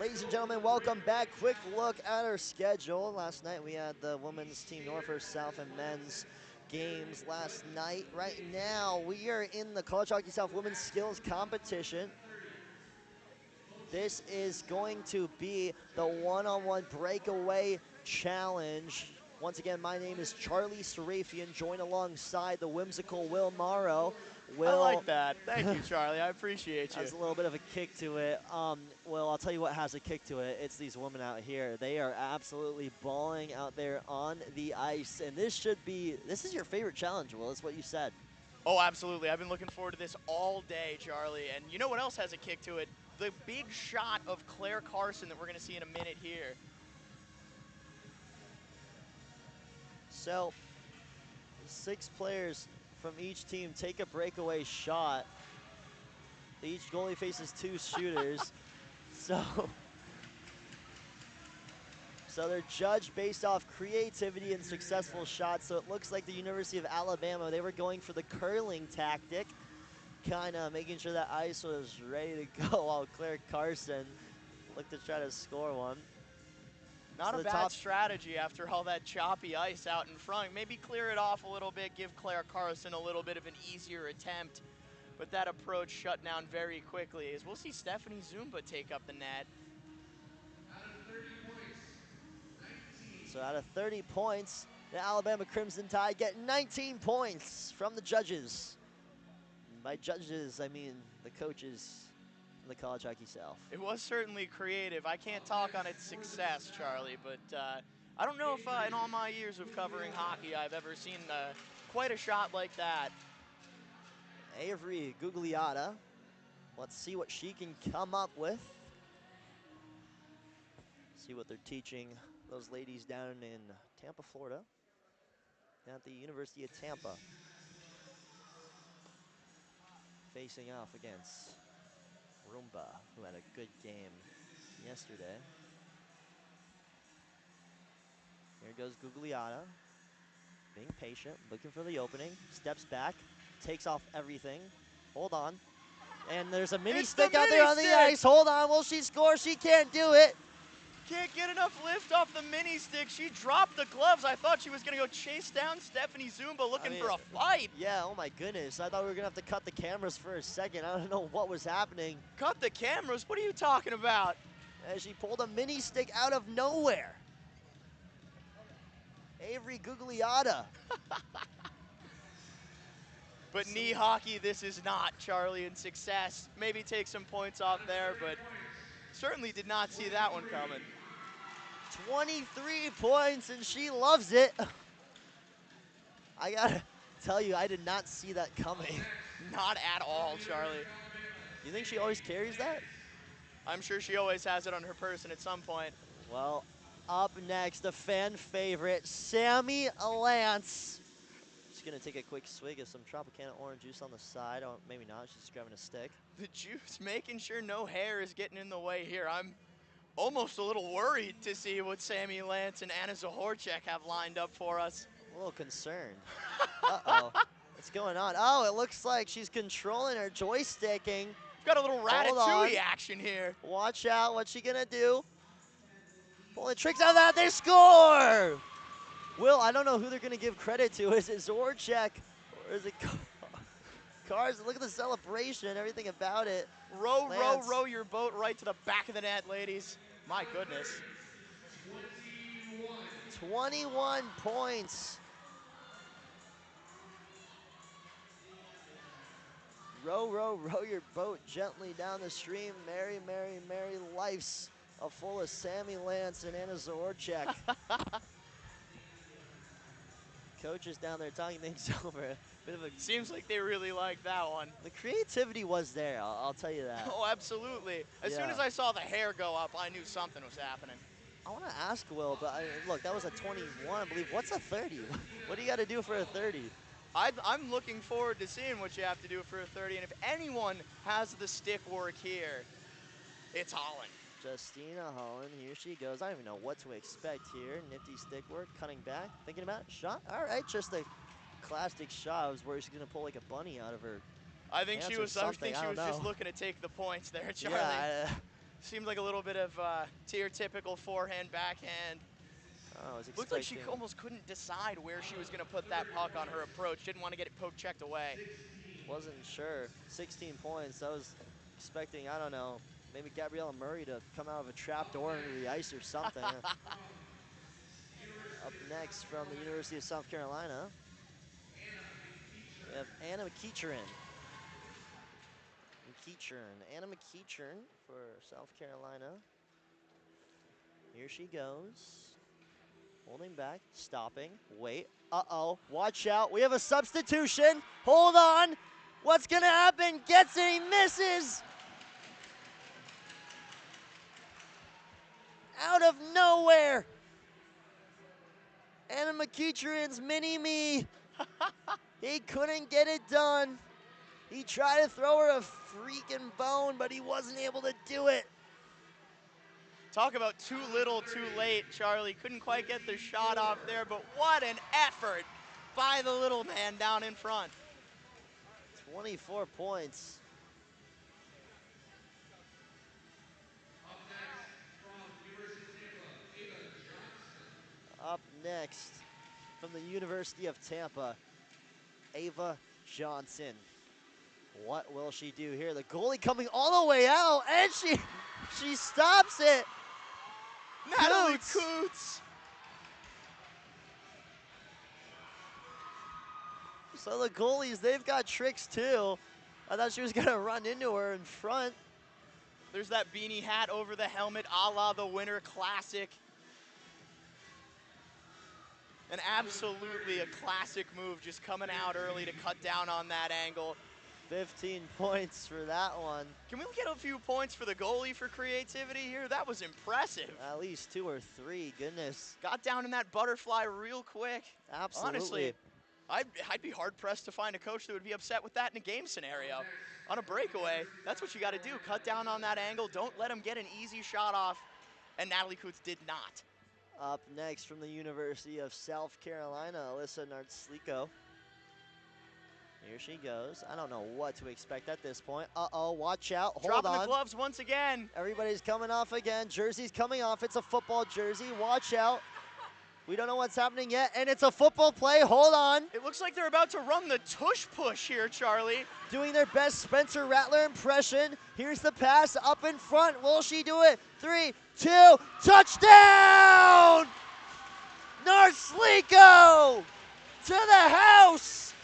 Ladies and gentlemen, welcome back. Quick look at our schedule. Last night we had the women's team North versus South and men's games last night. Right now we are in the College Hockey South Women's Skills Competition. This is going to be the one-on-one breakaway challenge. Once again, my name is Charlie Sarafian, joined alongside the whimsical Will Morrow. I like that. Thank you, Charlie. I appreciate you. Has a little bit of a kick to it. Well, I'll tell you what has a kick to it. It's these women out here. They are absolutely balling out there on the ice. And this is your favorite challenge, Will. That's what you said. Oh, absolutely. I've been looking forward to this all day, Charlie. And you know what else has a kick to it? The big shot of Claire Carson that we're going to see in a minute here. So, 6 players from each team take a breakaway shot. Each goalie faces 2 shooters. So they're judged based off creativity and successful shots. So it looks like the University of Alabama, they were going for the curling tactic, kind of making sure that ice was ready to go while Claire Carson looked to try to score one. Not a bad strategy after all that choppy ice out in front. Maybe clear it off a little bit, give Claire Carson a little bit of an easier attempt. But that approach shut down very quickly as we'll see Stephanie Zumba take up the net. So out of 30 points, the Alabama Crimson Tide get 19 points from the judges. And by judges, I mean the coaches in the College Hockey South. It was certainly creative. I can't talk on its success, Charlie, but I don't know if in all my years of covering hockey I've ever seen quite a shot like that. Avery Gugliotta. Let's see what she can come up with. See what they're teaching those ladies down in Tampa, Florida, at the University of Tampa. Facing off against Roomba, who had a good game yesterday. Here goes Gugliotta, being patient, looking for the opening, steps back, takes off everything. Hold on. And there's a mini stick out there on the ice. Hold on, will she score? She can't do it. Can't get enough lift off the mini stick. She dropped the gloves. I thought she was going to go chase down Stephanie Zumba looking for a fight. Yeah, oh my goodness. I thought we were going to have to cut the cameras for a second. I don't know what was happening. Cut the cameras? What are you talking about? As she pulled a mini stick out of nowhere. Avery Gugliotta. But knee hockey, this is not, Charlie, in success. Maybe take some points off there, but certainly did not see that one coming. 23 points, and she loves it. I gotta tell you, I did not see that coming. Not at all, Charlie. You think she always carries that? I'm sure she always has it on her person at some point. Well, up next, a fan favorite, Sammy Lance. She's gonna take a quick swig of some Tropicana orange juice on the side. Oh, maybe not, she's just grabbing a stick. The juice, making sure no hair is getting in the way here. I'm almost a little worried to see what Sammy Lance and Anna Zahorchek have lined up for us. A little concerned. Uh-oh, what's going on? Oh, it looks like she's controlling her joysticking. Got a little Ratatouille action here. Watch out, what's she gonna do? Pulling tricks out of that, they score! Will, I don't know who they're gonna give credit to. Is it Zorchek or is it Cars? Look at the celebration and everything about it. Row, Lance. row your boat right to the back of the net, ladies. My goodness. 21 points. Row, row, row your boat gently down the stream. Merry, merry, merry life's full of Sammy Lance and Anna Zorchek. Coach is down there talking things over. Bit of a Seems like they really like that one. The creativity was there, I'll tell you that. Oh, absolutely. As soon as I saw the hair go up, I knew something was happening. I want to ask Will, but look, that was a 21, I believe. What's a 30? What do you got to do for a 30? I'm looking forward to seeing what you have to do for a 30, and if anyone has the stick work here, it's Holland. Justina Holland, here she goes. I don't even know what to expect here. Nifty stick work, cutting back, thinking about it, shot. All right, just a classic shot. I was worried she's gonna pull like a bunny out of her. I think she was just know. looking to take the points there, Charlie. Yeah, seemed like a little bit of typical forehand, backhand. I was Looked like she almost couldn't decide where she was gonna put that puck on her approach. Didn't want to get it poke checked away. Wasn't sure. 16 points. I was expecting, I don't know, maybe Gabriella Murray to come out of a trap door into the ice or something. Up next from the University of South Carolina, we have Anna McEachern. Anna McEachern for South Carolina. Here she goes. Holding back, stopping, wait, uh-oh, watch out. We have a substitution. Hold on. What's gonna happen? Gets it, he misses. Out of nowhere. Anna McEachern's mini-me. He couldn't get it done. He tried to throw her a freaking bone, but he wasn't able to do it. Talk about too little, too late, Charlie. Couldn't quite get the shot off there, but what an effort by the little man down in front. 24 points. Up next from the University of Tampa, Ava Johnson. What will she do here? The goalie coming all the way out, and she stops it. Natalie Coots. So the goalies, they've got tricks too. I thought she was gonna run into her in front. There's that beanie hat over the helmet, a la the Winter Classic. And absolutely a classic move, just coming out early to cut down on that angle. 15 points for that one. Can we get a few points for the goalie for creativity here? That was impressive. At least 2 or 3, goodness. Got down in that butterfly real quick. Absolutely. Honestly, I'd be hard-pressed to find a coach that would be upset with that in a game scenario. On a breakaway, that's what you got to do. Cut down on that angle. Don't let him get an easy shot off. And Natalie Coots did not. Up next from the University of South Carolina, Alyssa Nartsliko. Here she goes. I don't know what to expect at this point. Uh-oh, watch out. Hold Dropping on. the gloves once again. Everybody's coming off again. Jersey's coming off. It's a football jersey. Watch out. We don't know what's happening yet, and it's a football play. Hold on. It looks like they're about to run the tush push here, Charlie. Doing their best Spencer Rattler impression. Here's the pass up in front. Will she do it? 3, 2, touchdown! Nartsliko to the house.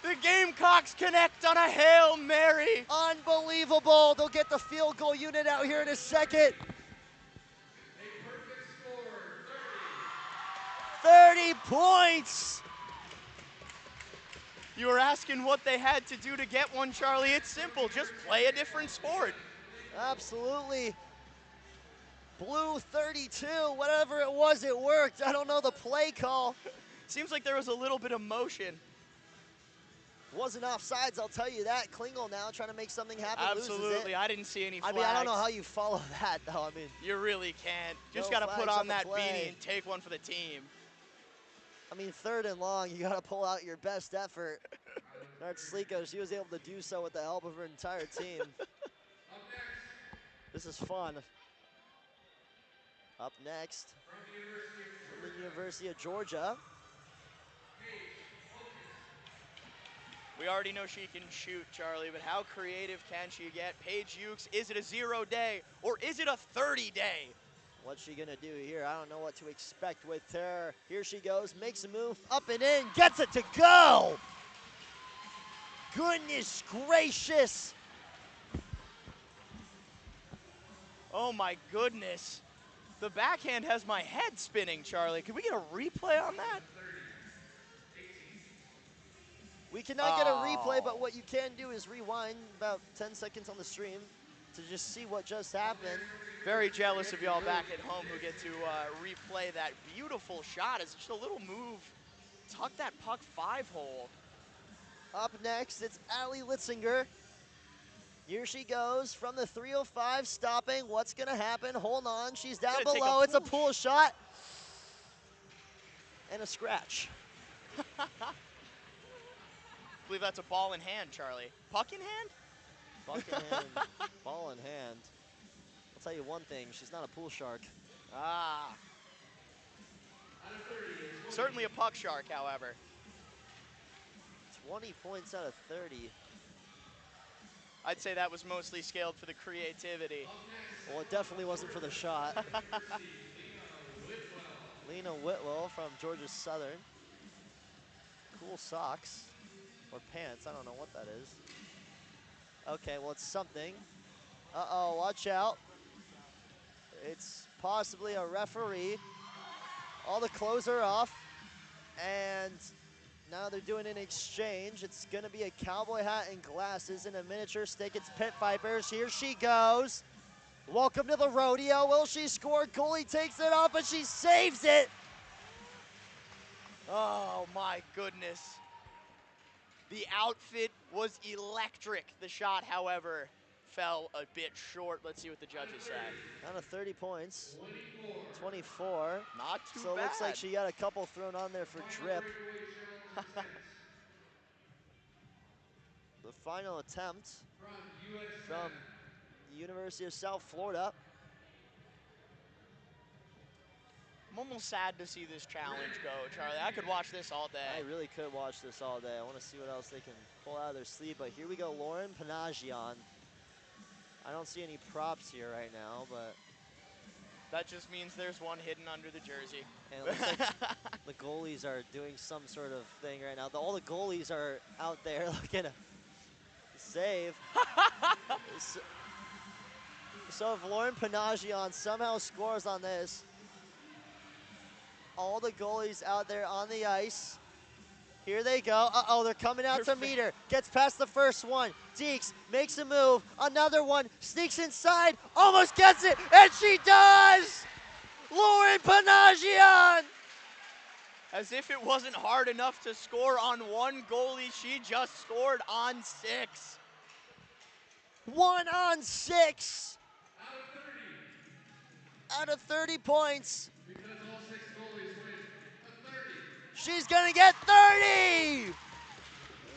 The Gamecocks connect on a Hail Mary. Unbelievable. They'll get the field goal unit out here in a second. 30 points. You were asking what they had to do to get one, Charlie. It's simple. Just play a different sport. Absolutely. Blue 32, whatever it was, it worked. I don't know the play call. Seems like there was a little bit of motion. Wasn't offsides, I'll tell you that. Klingel now trying to make something happen. Absolutely. Loses it. I didn't see any flags. I mean, I don't know how you follow that, though. I mean, you really can't. Just No got to put flags on on the that play. beanie and take one for the team. I mean, 3rd and long, you got to pull out your best effort. Nartsliko, she was able to do so with the help of her entire team. This is fun. Up next, from the University of Georgia. We already know she can shoot, Charlie, but how creative can she get? Paige Ukes, is it a 0-day or is it a 30-day? What's she gonna do here? I don't know what to expect with her. Here she goes, makes a move, up and in, gets it to go! Goodness gracious! Oh my goodness. The backhand has my head spinning, Charlie. Can we get a replay on that? We cannot get a replay, but what you can do is rewind about 10 seconds on the stream to just see what just happened. Very jealous of y'all back at home who get to replay that beautiful shot. It's just a little move. Tuck that puck 5-hole. Up next, it's Allie Litzinger. Here she goes from the 305, stopping. What's gonna happen? Hold on, she's down Gonna take a below. It's a pull pull shot and a scratch. I believe that's a ball in hand, Charlie. Puck in hand? Puck in hand, ball in hand. I'll tell you one thing, she's not a pool shark. Ah. Certainly a puck shark, however. 20 points out of 30. I'd say that was mostly scaled for the creativity. Well, it definitely wasn't for the shot. Lena Whitwell from Georgia Southern. Cool socks. Or pants, I don't know what that is. Okay, well, it's something. Uh-oh, watch out. It's possibly a referee. All the clothes are off. And now they're doing an exchange. It's going to be a cowboy hat and glasses and a miniature stick. It's Pit Vipers. Here she goes. Welcome to the rodeo. Will she score? Goalie takes it off, but she saves it. Oh, my goodness. The outfit was electric. The shot, however, fell a bit short. Let's see what the judges say. Down to 30 points. 24. Not too So it bad. looks like she got a couple thrown on there for drip. The final attempt from the University of South Florida. I'm almost sad to see this challenge go, Charlie. I could watch this all I day. really could watch this all day. I want to see what else they can pull out of their sleeve. But here we go, Lauren Panagion. I don't see any props here right now, but That just means there's one hidden under the jersey. and it looks like the goalies are doing some sort of thing right now. All the goalies are out there looking to save. So if Lauren Panagion somehow scores on this, all the goalies out there on the ice. Here they go. Uh-oh, they're coming out to meet her. Gets past the first one. Deeks makes a move. Another one. Sneaks inside. Almost gets it. And she does! Lauren Panagian! As if it wasn't hard enough to score on one goalie, she just scored on 6. 1 on 6. Out of 30 points. Because all 6 goalies win a 30. She's gonna get 30!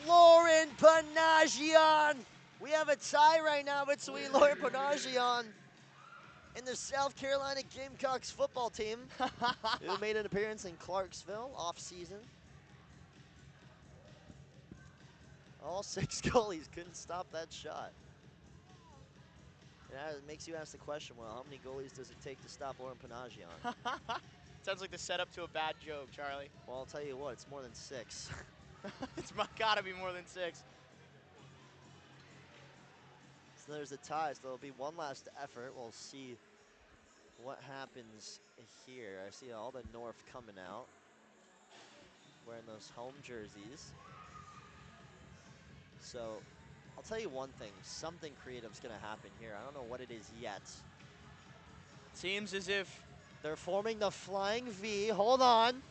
Lauren Panagian. We have a tie right now between Lauren Panagian and the South Carolina Gamecocks football team, who made an appearance in Clarksville off-season. All 6 goalies couldn't stop that shot. It makes you ask the question, well, how many goalies does it take to stop Lauren Panagian? Sounds like the setup to a bad joke, Charlie. Well, I'll tell you what, it's more than 6. It's gotta be more than 6. So there's a tie, so there'll be one last effort. We'll see what happens here. I see all the North coming out, wearing those home jerseys. So I'll tell you one thing, something creative's gonna happen here. I don't know what it is yet. Seems as if they're forming the flying V. Hold on.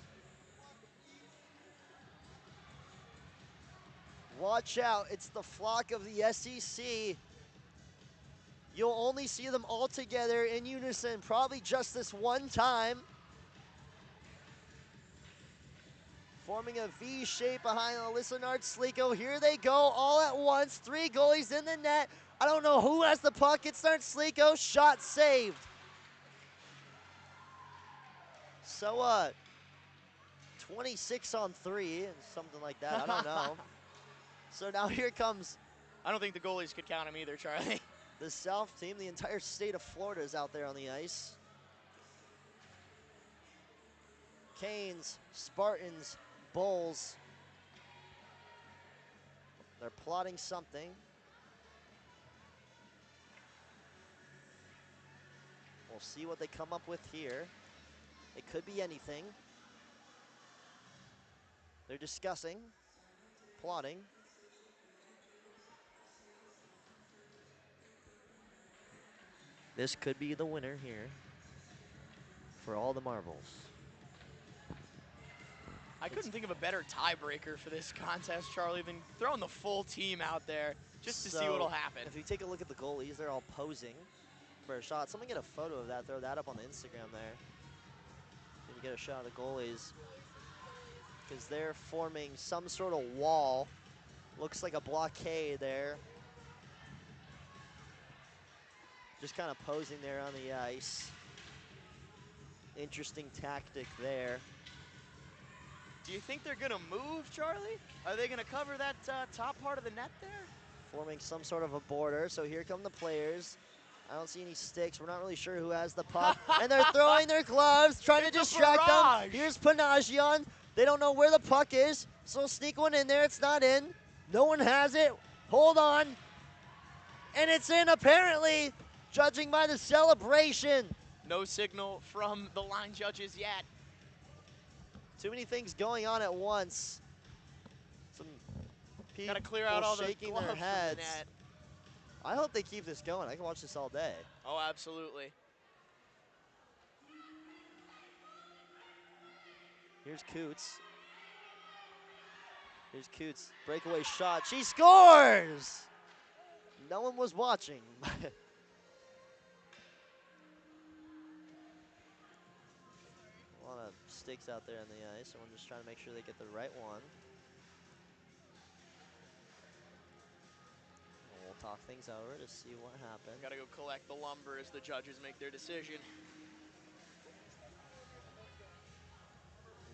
Watch out, it's the flock of the SEC. You'll only see them all together in unison, probably just this one time. Forming a V shape behind Alyssa Nard-Sliko. Here they go, all at once. 3 goalies in the net. I don't know who has the puck. It's Nard-Sliko. Shot saved. So, 26 on 3, something like that. I don't know. So now here comes. I don't think the goalies could count him either, Charlie. The South team, the entire state of Florida is out there on the ice. Canes, Spartans, Bulls. They're plotting something. We'll see what they come up with here. It could be anything. They're discussing, plotting. This could be the winner here for all the marbles. I couldn't think of a better tiebreaker for this contest, Charlie, than throwing the full team out there just to see what'll happen. If you take a look at the goalies, they're all posing for a shot. Someone get a photo of that, throw that up on the Instagram there. Can you get a shot of the goalies? Because they're forming some sort of wall. Looks like a blockade there. Just kind of posing there on the ice. Interesting tactic there. Do you think they're gonna move, Charlie? Are they gonna cover that top part of the net there? Forming some sort of a border, so here come the players. I don't see any sticks. We're not really sure who has the puck. And they're throwing their gloves, trying to distract them. Here's Panagian. They don't know where the puck is, so sneak one in there. It's not in. No one has it. Hold on. And it's in, apparently, judging by the celebration. No signal from the line judges yet. Too many things going on at once. Some people gotta clear out all shaking the their gloves heads. from the net. I hope they keep this going. I can watch this all day. Oh, absolutely. Here's Coots. Here's Coots. Breakaway shot. She scores! No one was watching. A lot of sticks out there on the ice. Someone just trying to make sure they get the right one. We'll talk things over to see what happened. Gotta go collect the lumber as the judges make their decision.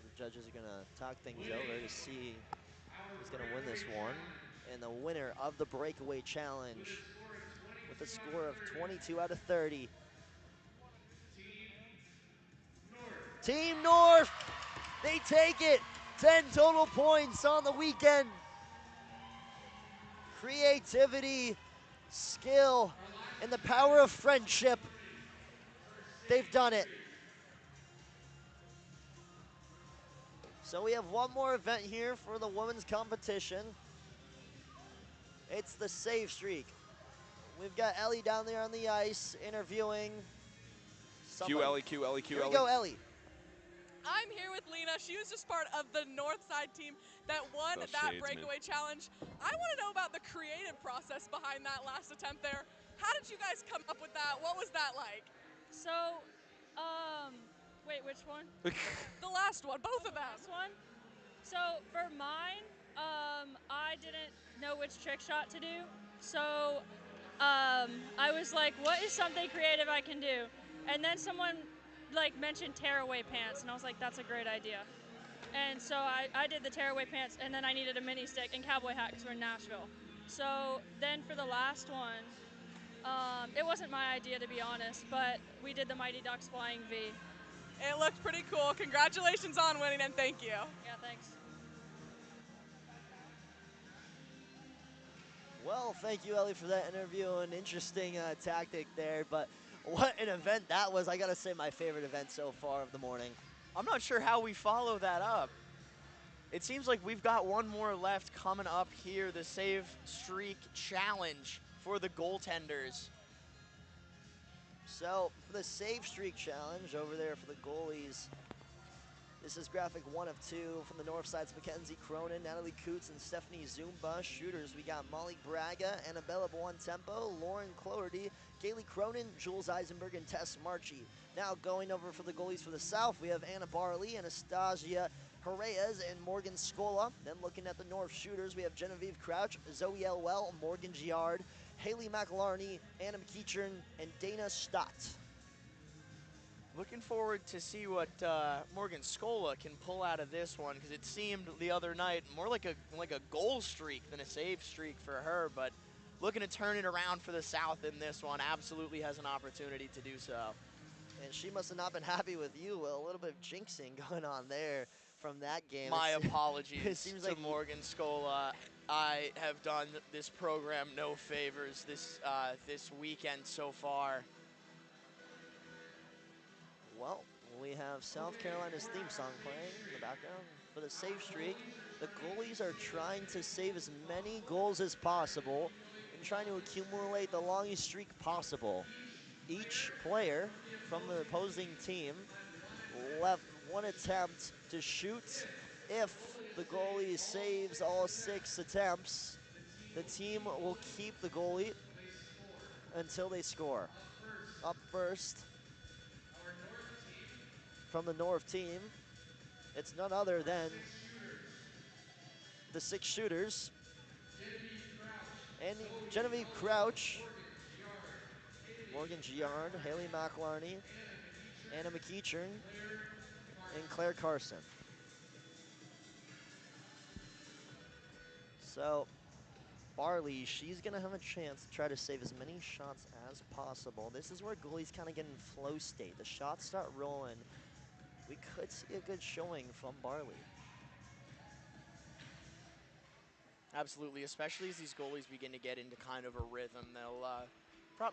The judges are gonna talk things over to see who's gonna win this one. And the winner of the Breakaway Challenge with a score of 22 out of 30. Team North, they take it. 10 total points on the weekend. Creativity, skill, and the power of friendship. They've done it. So we have one more event here for the women's competition. It's the save streak. We've got Ellie down there on the ice interviewing Cue somebody. Ellie, cue Ellie, cue Here we Ellie. go, Ellie. I'm here with Lena. She was just part of the North Side team that won Those that shades, breakaway challenge. I want to know about the creative process behind that last attempt there. How did you guys come up with that? What was that like? So, wait, which one? The last one, both of them. Last one? So for mine, I didn't know which trick shot to do. So I was like, what is something creative I can do? And then someone like mentioned tearaway pants, and I was like, that's a great idea. And so I did the tearaway pants, and then I needed a mini stick and cowboy hat because we're in Nashville. So then for the last one, it wasn't my idea to be honest, but we did the Mighty Ducks flying V. It looked pretty cool. Congratulations on winning, and thank you. Yeah, thanks. Well, thank you, Ellie, for that interview. An interesting tactic there, but what an event that was. I got to say, my favorite event so far of the morning. I'm not sure how we follow that up. It seems like we've got one more left coming up here, the Save Streak Challenge for the goaltenders. So, for the save streak challenge over there for the goalies, this is graphic 1 of 2 from the north sides. Mackenzie Cronin, Natalie Coots, and Stephanie Zumba. Shooters, we got Molly Braga, Annabella Buontempo, Lauren Cloherty, Kaylee Cronin, Jules Eisenberg, and Tess Marchi. Now going over for the goalies for the south, we have Anna Barley, Anastasia Herreyes, and Morgan Scola. Then looking at the north shooters, we have Genevieve Crouch, Zoe Elwell, Morgan Giard, Haley McIlarney, Anna McEachern, and Dana Stott. Looking forward to see what Morgan Scola can pull out of this one, because it seemed the other night more like a goal streak than a save streak for her, but looking to turn it around for the South in this one. Absolutely has an opportunity to do so. And she must have not been happy with you, Will. A little bit of jinxing going on there from that game. My it apologies seems to like Morgan Scola. I have done this program no favors this weekend so far. Well, we have South Carolina's theme song playing in the background for the save streak. The goalies are trying to save as many goals as possible and trying to accumulate the longest streak possible. Each player from the opposing team left one attempt to shoot. If the goalie saves all 6 attempts, the team will keep the goalie until they score. Up first from the north team, it's none other than the 6 shooters. And Genevieve Crouch, Morgan Giard, Haley McIlarney, Anna McEachern, and Claire Carson. So Barley, she's going to have a chance to try to save as many shots as possible. This is where goalies kind of get in flow state. The shots start rolling. We could see a good showing from Barley. Absolutely, especially as these goalies begin to get into kind of a rhythm. They'll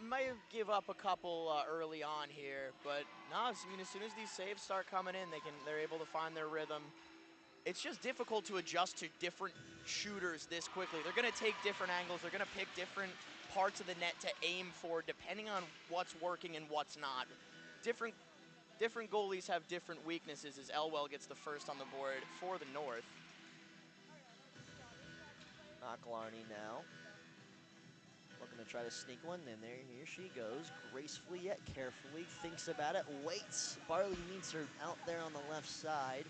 might give up a couple early on here, but no, I mean, as soon as these saves start coming in, they're able to find their rhythm. It's just difficult to adjust to different shooters this quickly. They're going to take different angles. They're going to pick different parts of the net to aim for, depending on what's working and what's not. Different goalies have different weaknesses, as Elwell gets the first on the board for the North. McIlarney now looking to try to sneak one in there. Here she goes, gracefully yet carefully, thinks about it, waits. Barley meets her out there on the left side.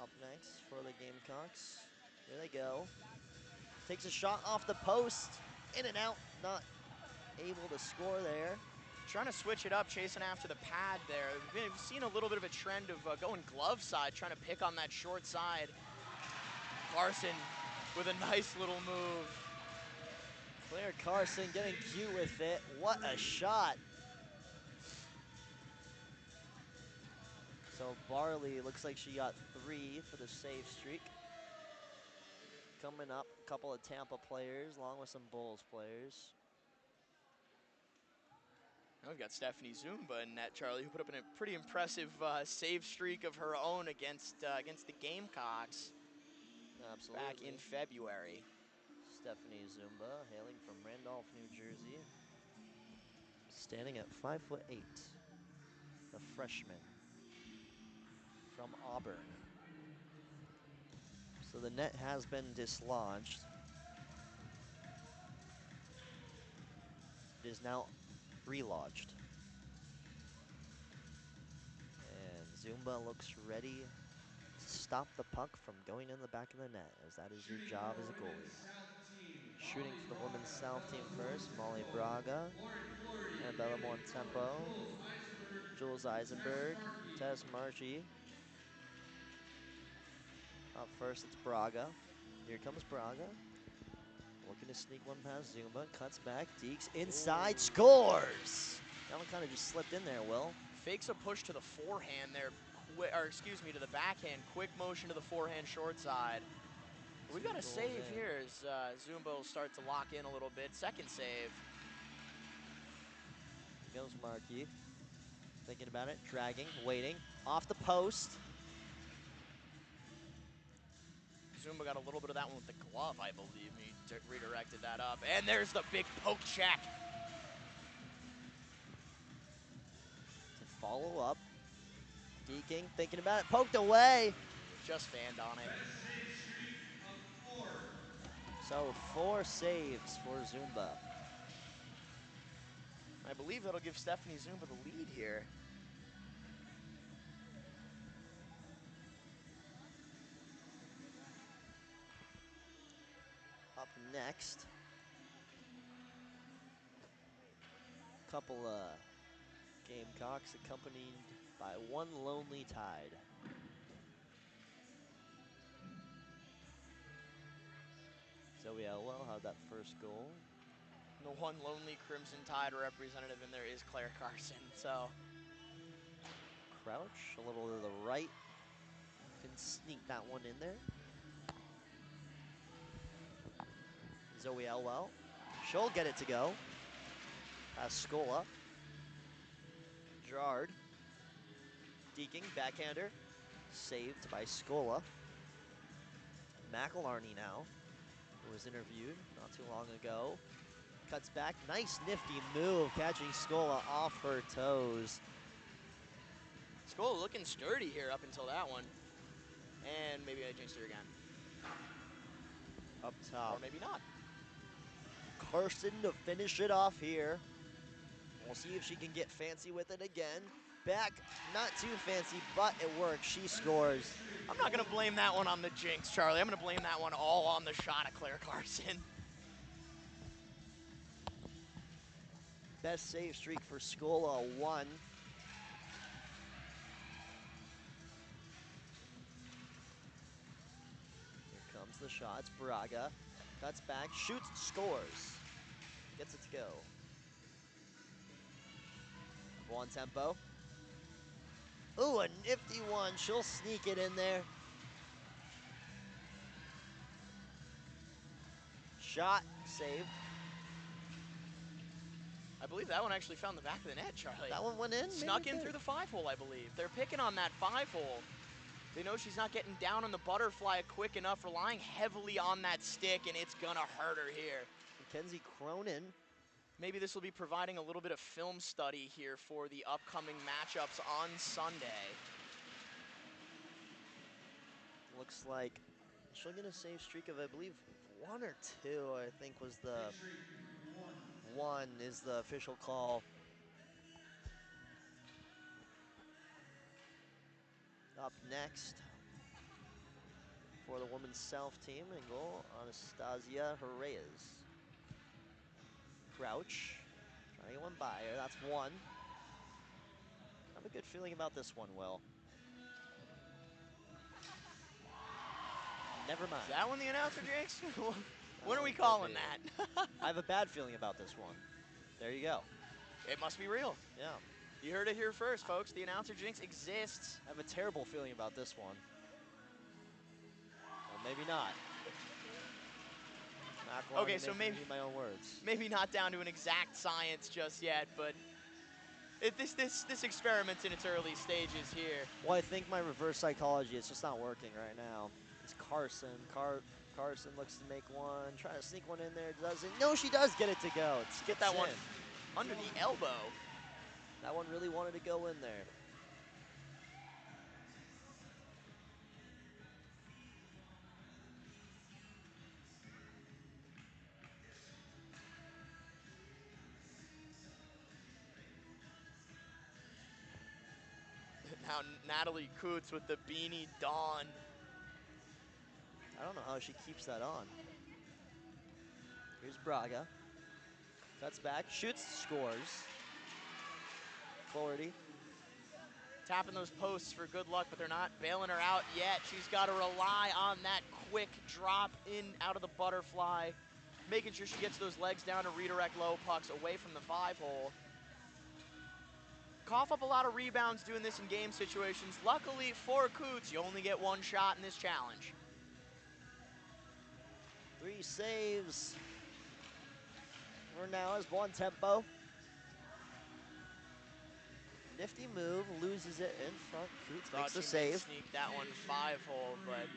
Up next for the Gamecocks. Here they go. Takes a shot off the post, in and out, not able to score there. Trying to switch it up, chasing after the pad there. We've seen a little bit of a trend of going glove side, trying to pick on that short side. Carson with a nice little move. Claire Carson getting cute with it. What a shot. So Barley looks like she got 3 for the save streak. Coming up, a couple of Tampa players along with some Bulls players. Now we've got Stephanie Zumba in net, Charlie, who put up a pretty impressive save streak of her own against the Gamecocks Absolutely. back in February. Stephanie Zumba, hailing from Randolph, New Jersey. Standing at 5'8", the freshman from Auburn. So the net has been dislodged. It is now relodged. And Zumba looks ready to stop the puck from going in the back of the net, as that is your job as a goalie. Shooting for the women's South team first, Molly Braga, Annabella Montempo, Jules Eisenberg, Tess Marchi. Up first, it's Braga. Here comes Braga. Looking to sneak one past Zumba, cuts back, Deeks inside, scores! That one kind of just slipped in there, Will. Fakes a push to the forehand there, to the backhand. Quick motion to the forehand short side. We've got a save here as Zumba will start to lock in a little bit. Second save. Here goes Markey. Thinking about it, dragging, waiting, off the post. Zumba got a little bit of that one with the glove, I believe. He redirected that up. And there's the big poke check. To follow up. Deaking, thinking about it, poked away. Just fanned on it. So 4 saves for Zumba. I believe that'll give Stephanie Zumba the lead here. Up next, couple Gamecocks accompanied by one lonely Tide. Zoe Elwell had that first goal. The one lonely Crimson Tide representative in there is Claire Carson, so. Crouch, a little to the right. Can sneak that one in there. Zoe Elwell, she'll get it to go. Past Scola. Gerard. Deaking, backhander. Saved by Scola. McElharney now, who was interviewed not too long ago. Cuts back, nice nifty move, catching Scola off her toes. Scola looking sturdy here up until that one. And maybe I jinxed her again. Up top. Or maybe not. Carson to finish it off here. We'll see if she can get fancy with it again. Back, not too fancy, but it works. She scores. I'm not going to blame that one on the jinx, Charlie. I'm going to blame that one all on the shot of Claire Carson. Best save streak for Scola, 1. Here comes the shot. It's Braga. Cuts back, shoots, scores. Gets it to go. One tempo. Ooh, a nifty one. She'll sneak it in there. Shot, saved. I believe that one actually found the back of the net, Charlie. That one went in? Snuck in through the 5-hole, I believe. They're picking on that 5-hole. They know she's not getting down on the butterfly quick enough, relying heavily on that stick, and it's gonna hurt her here. Mackenzie Cronin. Maybe this will be providing a little bit of film study here for the upcoming matchups on Sunday. Looks like she'll get a save streak of, I believe, 1 or 2, I think was the... 1 is the official call. Up next for the women's South team in goal, Anastasia Reyes. Crouch, trying to get one by her, that's 1. I have a good feeling about this one, Will. Never mind. Is that one the announcer jinx? When are we calling that? I have a bad feeling about this one. There you go. It must be real. Yeah. You heard it here first, folks. The announcer jinx exists. I have a terrible feeling about this one. Well, maybe not. Okay, so maybe my own words. Maybe not down to an exact science just yet, but This experiment's in its early stages here. Well, I think my reverse psychology is just not working right now. It's Carson. Carson looks to make one, trying to sneak one in there. Doesn't. No, she does get it to go. Get that one in. under the elbow. That one really wanted to go in there. Now Natalie Coots with the beanie donned. I don't know how she keeps that on. Here's Braga. Cuts back, shoots, scores. Flaherty. Tapping those posts for good luck, but they're not bailing her out yet. She's got to rely on that quick drop in out of the butterfly, making sure she gets those legs down to redirect low pucks away from the 5-hole. Cough up a lot of rebounds doing this in game situations. Luckily for Coots, you only get one shot in this challenge. 3 saves. For now is one tempo. Nifty move, loses it in front. Coots makes the save. Sneak that one 5-hole, but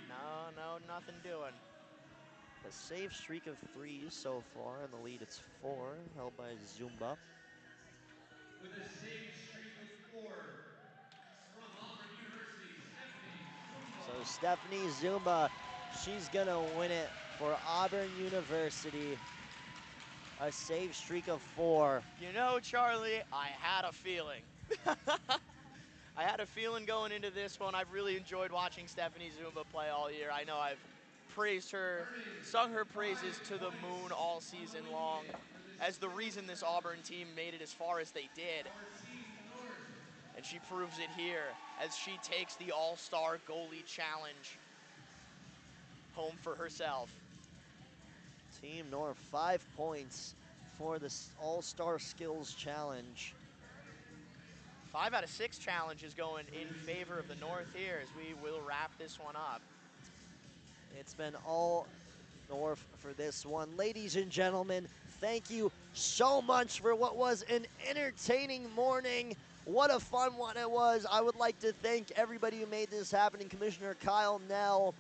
no, nothing doing. A save streak of 3 so far. In the lead, it's 4, held by Zumba. With a save streak of 4 from Auburn University, Stephanie Zumba. So Stephanie Zumba, she's gonna win it for Auburn University. A save streak of 4. You know, Charlie, I had a feeling. I had a feeling going into this one. I've really enjoyed watching Stephanie Zumba play all year. I know I've praised her, sung her praises to the moon all season long as the reason this Auburn team made it as far as they did. And she proves it here as she takes the All-Star Goalie Challenge home for herself. Team North 5 points for the All-Star Skills Challenge. 5 out of 6 challenges going in favor of the North here as we will wrap this one up. It's been all North for this one. Ladies and gentlemen, thank you so much for what was an entertaining morning. What a fun one it was. I would like to thank everybody who made this happen, Commissioner Kyle Nell,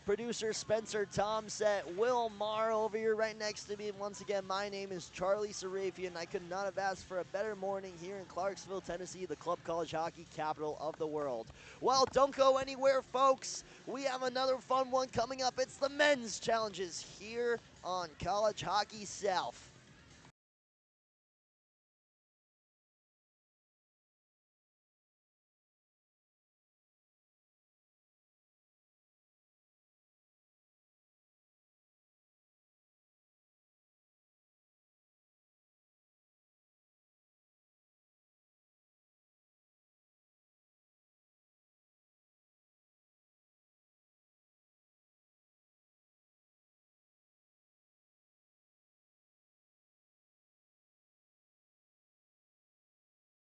producer Spencer Tomset, Will Marr over here right next to me. And once again, my name is Charlie Sarafian. I could not have asked for a better morning here in Clarksville, Tennessee, the club college hockey capital of the world. Well, don't go anywhere, folks. We have another fun one coming up. It's the men's challenges here on College Hockey South.